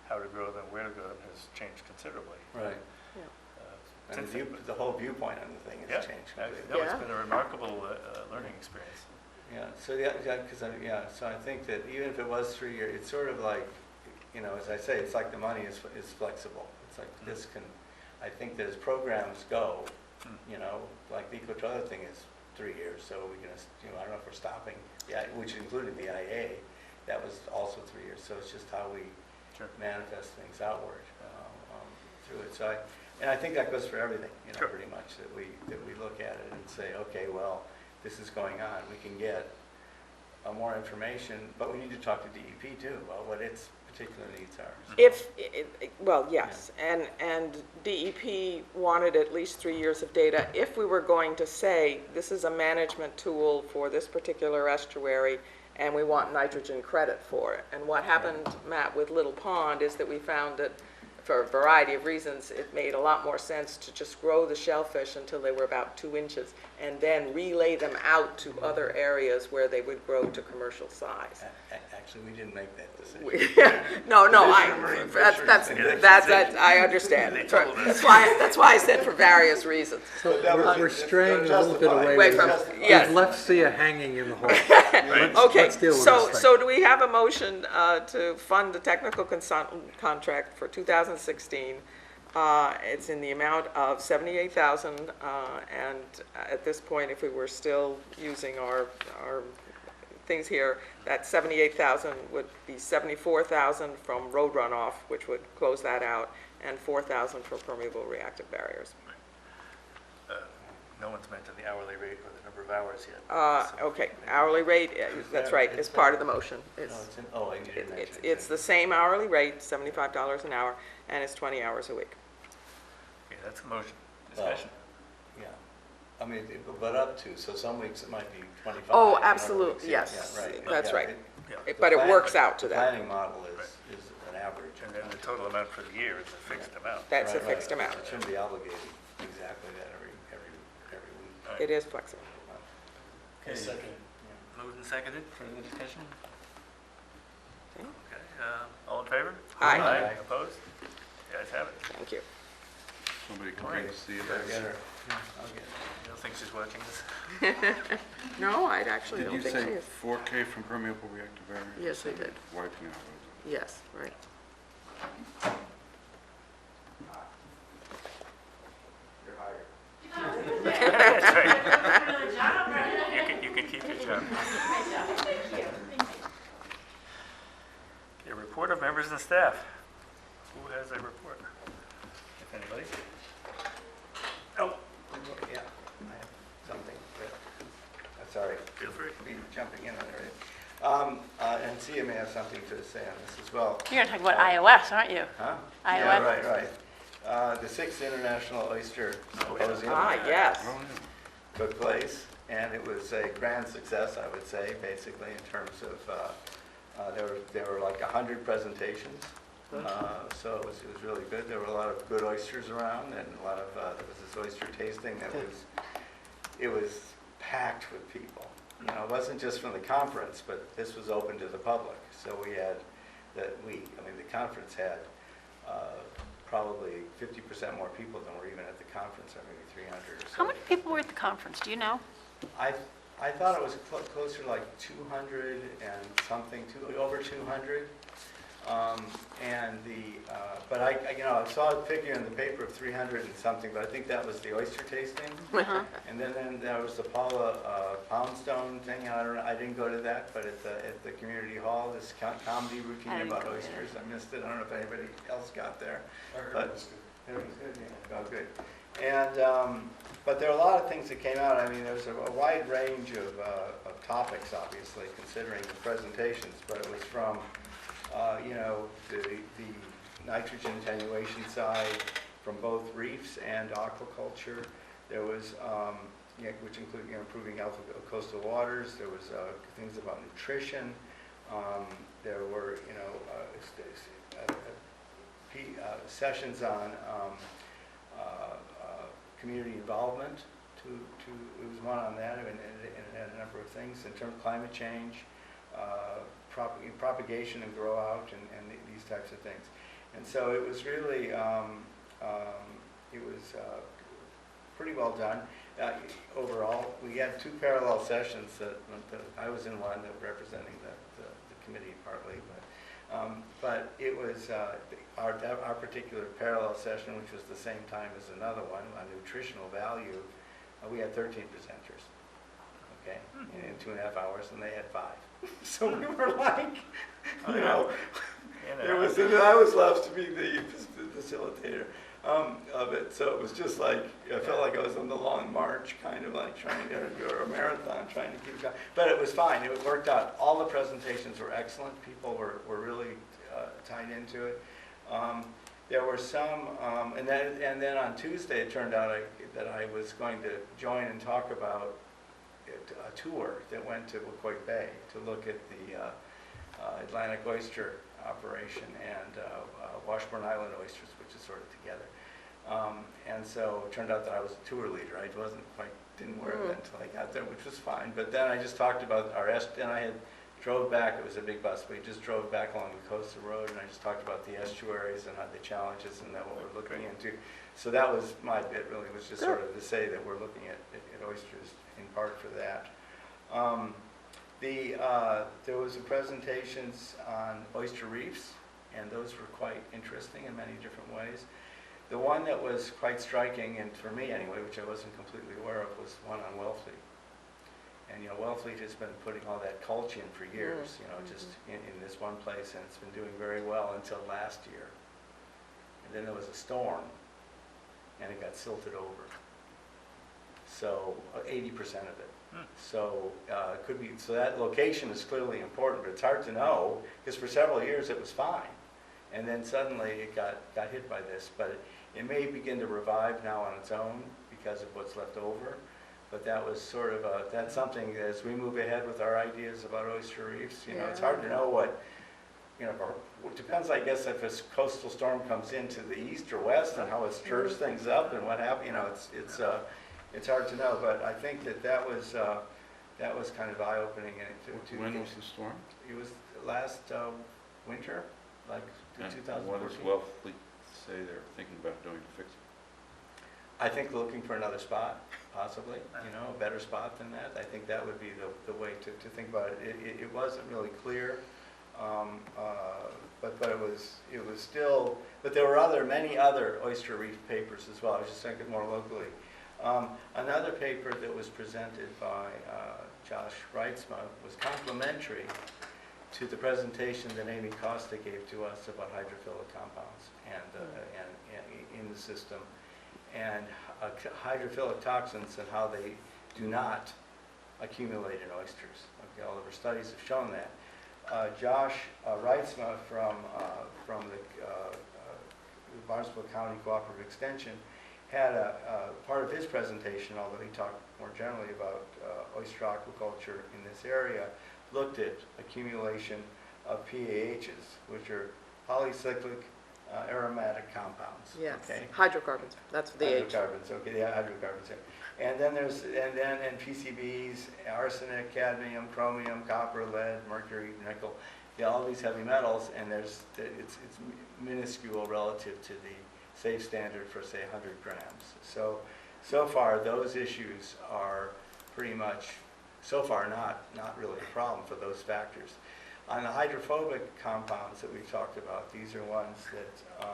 A: how to grow them, where to grow them, has changed considerably.
B: Right. And
A: Since then.
B: the whole viewpoint on the thing
A: Yeah,
B: has changed completely.
A: no, it's
C: Yeah.
A: been a remarkable learning experience.
B: Yeah, so so I think that even if it was 3 years, it's sort of like, you know, as I say, it's like the money is flexible. It's like this can, I think that as programs go, you know, like the eco-toilet thing is 3 years, so we can, you know, I don't know if we're stopping, which included the IA, that was also 3 years. So it's just how we manifest things outward through it. So I think that goes for everything, you know, pretty much, that we look at it and say, okay, well, this is going on. We can get more information, but we need to talk to DEP too about what its particular needs are.
C: If, well, yes, and DEP wanted at least 3 years of data. If we were going to say, this is a management tool for this particular estuary, and we want nitrogen credit for it. And what happened, Matt, with Little Pond is that we found that, for a variety of reasons, it made a lot more sense to just grow the shellfish until they were about 2 inches, and then relay them out to other areas where they would grow to commercial size.
B: Actually, we didn't make that decision.
C: No,
B: Marine
C: I understand. That's why I said for various reasons.
E: So
B: That was-
E: we're straying a
B: it's
E: little bit away.
C: Away from, yes.
E: We've left Sia hanging in the hall.
C: Okay,
E: Let's deal with
C: so,
E: this thing.
C: so do we have a motion to fund the technical consultant contract for 2016? It's in the amount of $78,000, and at this point, if we were still using our things here, that $78,000 would be $74,000 from road runoff, which would close that out, and $4,000 for permeable reactive barriers.
A: No one's mentioned the hourly rate or the number of hours yet.
C: Okay, hourly rate, that's right, is part of the motion.
B: No,
C: It's,
B: it's in, oh, I didn't mention it.
C: it's the same hourly rate, $75 an hour, and it's 20 hours a week.
A: Okay, that's the motion. Discussion.
B: Yeah, I mean, but up to, so some weeks it might be 25.
C: Oh,
B: and other
C: absolutely,
B: weeks, yeah,
C: yes,
B: yeah, right.
C: that's
B: Yeah,
C: right.
A: Yeah.
C: But it
B: plan-
C: works out to
B: The
C: that.
B: planning model is an average.
A: And then the total amount for the year is a fixed amount.
C: That's a
B: Right,
C: fixed
B: right.
C: amount.
B: It shouldn't be obligated exactly that every week.
C: It is flexible.
A: Okay,
G: Second.
A: moved and seconded, further discussion?
C: Okay.
A: Okay, all in favor?
C: Aye.
B: Aye.
A: Opposed? You guys have it.
C: Thank you.
F: Somebody can
A: Right.
F: bring Sia
B: Better
F: back.
B: get her. I'll get her.
A: You don't think she's watching this?
C: No, I actually
F: Did
C: don't
F: you
C: think she
F: say
C: is.
F: 4K from permeable reactive barrier?
C: Yes, I did.
F: Wiping out.
C: Yes, right.
B: You're hired.
A: That's right. You can keep your job. A report of members and staff. Who has a report? If anybody? Oh,
B: Yeah, I have something, but, sorry.
A: feel free.
B: Be jumping in on everything. And Sia may have something to say on this as well.
D: You're going to talk about iOS, aren't you?
B: Huh?
D: iOS.
B: Yeah, right. The 6th International Oyster Symposium.
C: Yes.
F: Oh, yeah.
B: Took place, and it was a grand success, I would say, basically, in terms of, there were like 100 presentations. So it was really good. There were a lot of good oysters around, and a lot of, there was this oyster tasting that it was packed with people. You know, it wasn't just from the conference, but this was open to the public. So we had, the conference had probably 50% more people than were even at the conference, or maybe 300 or so.
D: How many people were at the conference? Do you know?
B: I thought it was closer to like 200 and something, over 200. But I saw a figure in the paper of 300 and something, but I think that was the oyster tasting. And then there was the Paula Poundstone thing. I didn't go to that, but at the community hall, this comedy
D: I
B: routine
D: didn't
B: about
D: go
B: oysters. I missed it. I don't know if anybody else got there.
G: I heard
B: But
G: it was good.
B: it was good, yeah. Oh, good. And, but there are a lot of things that came out. I mean, there was a wide range of topics, obviously, considering the presentations, but it was from, the nitrogen attenuation side from both reefs and aquaculture. There was, which included improving coastal waters. There was things about nutrition. There were, sessions on community involvement. It was one on that, and it had a number of things in terms of climate change, propagation and grow out, and these types of things. And so it was really, pretty well done. Overall, we had 2 parallel sessions that I was in one that representing the committee partly, but it was our particular parallel session, which was the same time as another one on nutritional value. We had 13 presenters, okay, in 2.5 hours, and they had 5. So we were like, I was left to be the facilitator of it. So it was just like, I felt like I was on the long march, kind of like trying to go a marathon, trying to keep going. But it was fine. It worked out. All the presentations were excellent. People were really tied into it. There were some, and then on Tuesday, it turned out that I was going to join and talk about a tour that went to Wacoit Bay to look at the Atlantic oyster operation and Washburn Island oysters, which is sort of together. And so it turned out that I was a tour leader. I didn't wear it until I got there, which was fine. But then I just talked about and I had drove back. It was a big bus. We just drove back along the coastal road, and I just talked about the estuaries and the challenges and what we're looking into. So that was my bit, really, was just sort of to say that we're looking at oysters in part for that. There was a presentations on oyster reefs, and those were quite interesting in many different ways. The one that was quite striking, and for me anyway, which I wasn't completely aware of, was one on Wellfleet. And Wellfleet has been putting all that culch in for years, just in this one place, and it's been doing very well until last year. And then there was a storm, and it got silted over. So 80% of it. So it could be. So that location is clearly important, but it's hard to know because for several years it was fine, and then suddenly it got hit by this. But it may begin to revive now on its own because of what's left over. But that was sort of that's something as we move ahead with our ideas about oyster reefs. It's hard to know what. It depends, I guess, if a coastal storm comes into the east or west and how it stirs things up and what happens. It's hard to know, but I think that was kind of eye-opening.
F: When was the storm?
B: It was last winter, like 2014.
F: What does Wellfleet say they're thinking about doing to fix it?
B: I think looking for another spot, possibly, a better spot than that. I think that would be the way to think about it. It wasn't really clear, but it was still. But there were many other oyster reef papers as well. I was just thinking more locally. Another paper that was presented by Josh Reitzma was complementary to the presentation that Amy Costa gave to us about hydrophilic compounds and in the system, and hydrophilic toxins and how they do not accumulate in oysters. Okay, all of our studies have shown that. Josh Reitzma from the Barnstable County Cooperative Extension had a part of his presentation, although he talked more generally about oyster aquaculture in this area, looked at accumulation of PAHs, which are polycyclic aromatic compounds.
C: Yes,
B: okay?
C: hydrocarbons, that's the H.
B: Hydrocarbons, okay, yeah, hydrocarbons. Yeah. And then PCBs, arsenic, cadmium, chromium, copper, lead, mercury, nickel, all these heavy metals, and it's minuscule relative to the safe standard for, say, 100 grams. So far, those issues are pretty much, so far, not really a problem for those factors. On the hydrophobic compounds that we've talked about, these are ones that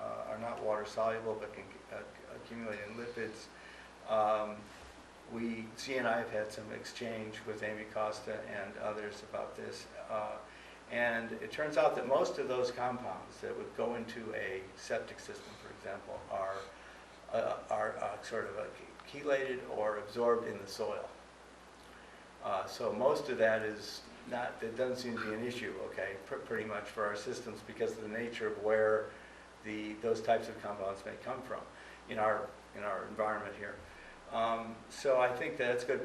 B: are not water soluble but can accumulate in lipids. She and I have had some exchange with Amy Costa and others about this. And it turns out that most of those compounds that would go into a septic system, for example, are sort of chelated or absorbed in the soil. So most of that is not, that doesn't seem to be an issue, okay, pretty much for our systems because of the nature of where those types of compounds may come from in our environment here. So I think that's good,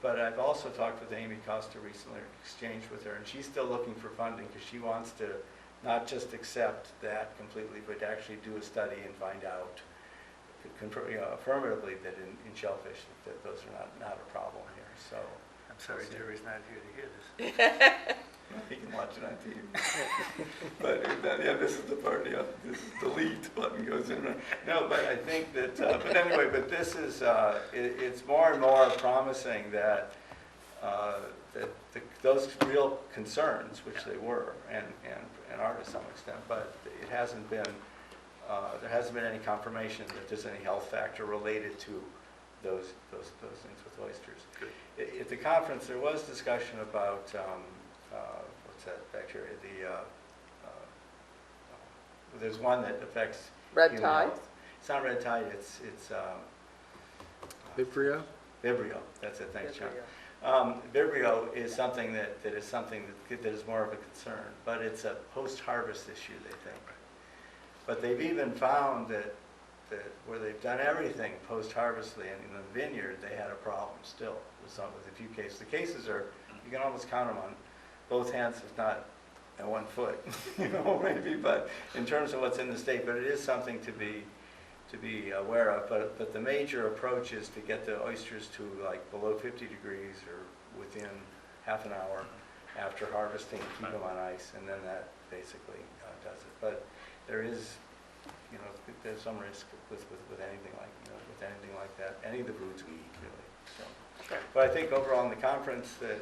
B: but I've also talked with Amy Costa recently, exchanged with her, and she's still looking for funding because she wants to not just accept that completely, but actually do a study and find out affirmatively that in shellfish that those are not a problem here. So
A: I'm sorry Jerry's not here to hear this.
B: he can watch it on TV. But yeah, this is the part. Yeah, this is delete button goes in. No, but I think that. But anyway, but this is. It's more and more promising that those real concerns, which they were and are to some extent, but it hasn't been. There hasn't been any confirmation that there's any health factor related to those things with oysters. Good. At the conference, there was discussion about what's that bacteria? There's one that affects
C: Red
B: human
C: tide?
B: health. It's not red tide. It's
E: Vibrio?
B: Vibrio. That's it. Thanks, John. Vibrio is something that is more of a concern, but it's a post-harvest issue, they think. But they've even found that where they've done everything post-harvestly, and in the vineyard, they had a problem still with a few cases. The cases are, you can almost count them on both hands, if not at 1 foot, maybe, but in terms of what's in the state, but it is something to be aware of. But the major approach is to get the oysters to like below 50 degrees or within half an hour after harvesting, keep them on ice, and then that basically does it. But there is, there's some risk with anything like that, any of the foods we eat, really. So, but I think overall in the conference that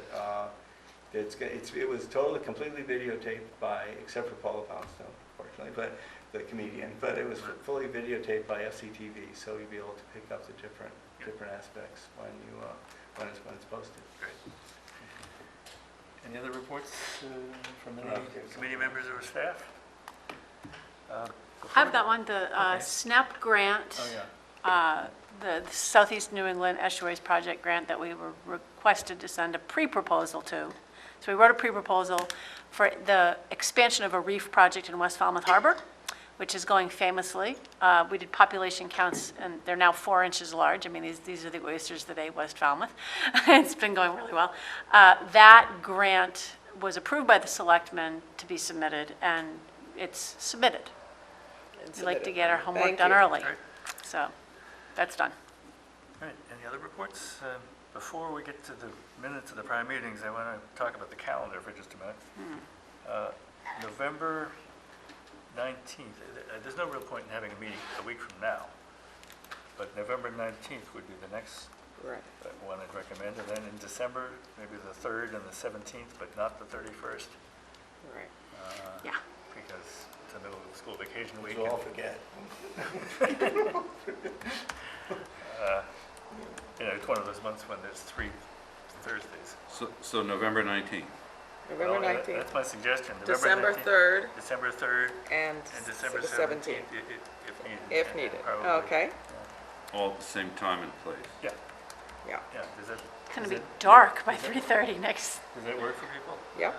B: it was completely videotaped by, except for Paula Poundstone, unfortunately, but the comedian, but it was fully videotaped by FCTV, so you'll be able to pick up the different aspects when it's posted.
A: Great. Any other reports from any committee members or staff?
D: I've got one, the
A: Okay.
D: SNAP grant.
A: Oh, yeah.
D: The Southeast New England Estuaries Project grant that we were requested to send a pre-proposal to. So we wrote a pre-proposal for the expansion of a reef project in West Falmouth Harbor, which is going famously. We did population counts, and they're now 4 inches large. I mean, these are the oysters that ate West Falmouth. It's been going really well. That grant was approved by the selectmen to be submitted, and it's submitted. We like to get our homework
C: Thank
D: done
C: you.
D: early.
A: Right.
D: So that's done.
A: All right, any other reports? Before we get to the minutes of the prior meetings, I want to talk about the calendar for just a minute. November 19th, there's no real point in having a meeting a week from now, but November 19th would be the next
C: Right.
A: one I'd recommend, and then in December, maybe the 3rd and the 17th, but not the 31st,
C: Right.
D: Yeah.
A: because it's the middle of the school vacation week.
B: We'll all forget.
A: It's one of those months when there's 3 Thursdays.
F: So November 19th.
C: November
A: Well,
C: 19th,
A: That's my suggestion.
C: December
A: 19th,
C: 3rd,
A: December 3rd,
C: and
A: and December
C: 17th,
A: 17th, if needed.
C: if needed.
A: Probably.
C: Okay,
F: All at the same time and place.
A: Yeah,
C: yeah,
A: yeah. Does that,
D: It's going to
A: does
D: be
A: it-
D: dark by
A: does that-
D: 3:30 next.
A: Does that work for people?
C: yeah.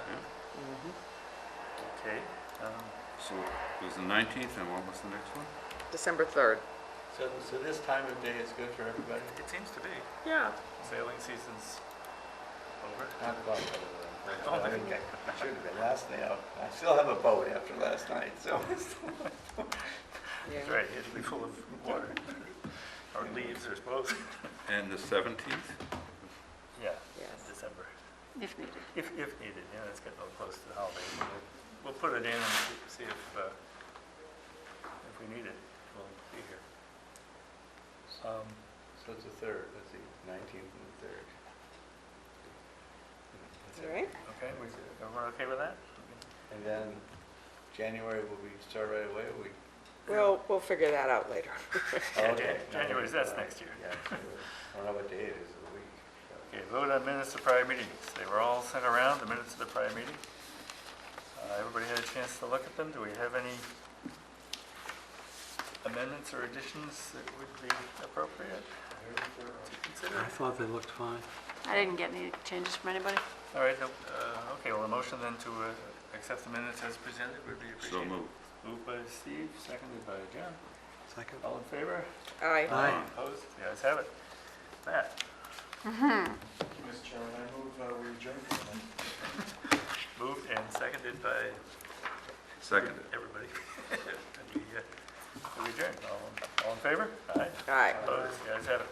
A: Okay.
F: So it was the 19th, and what was the next one?
C: December 3rd.
B: So this time of day is good for everybody?
A: It seems to be.
C: Yeah.
A: Sailing season's over.
B: Not quite.
A: Oh,
B: I think I should have been last night. I still have a boat after last night, so.
C: Yeah.
A: That's right, it'll be full of water. Or leaves, I suppose.
F: And the 17th?
A: Yeah,
C: Yes.
A: December.
D: If needed.
A: If needed, it's getting a little close to the holidays. We'll put it in and see if we need it, we'll be here.
B: So it's the 3rd, that's the 19th and the 3rd.
C: All right.
A: Okay, everyone okay with that?
B: And then January, will we start right away? Or we?
C: We'll figure that out later.
B: Okay.
A: January's, that's next year.
B: Yeah, I don't know what day it is of the week.
A: Okay, vote on minutes of prior meetings. They were all sent around, the minutes of the prior meeting. Everybody had a chance to look at them. Do we have any amendments or additions that would be appropriate to consider?
E: I thought they looked fine.
D: I didn't get any changes from anybody.
A: All right, okay, well, a motion then to accept the minutes as presented would be
F: So
A: appreciated.
F: moved.
A: Moved by Steve, seconded by John.
E: Second?
A: All in favor?
C: Aye.
E: Aye.
A: Opposed? The ayes have it. Matt?
G: Mr. Chairman, I move we adjourn for the night.
A: Moved and seconded by
F: Seconded.
A: everybody. We adjourn. All in favor? Aye.
C: Aye.
A: Opposed? The ayes have it.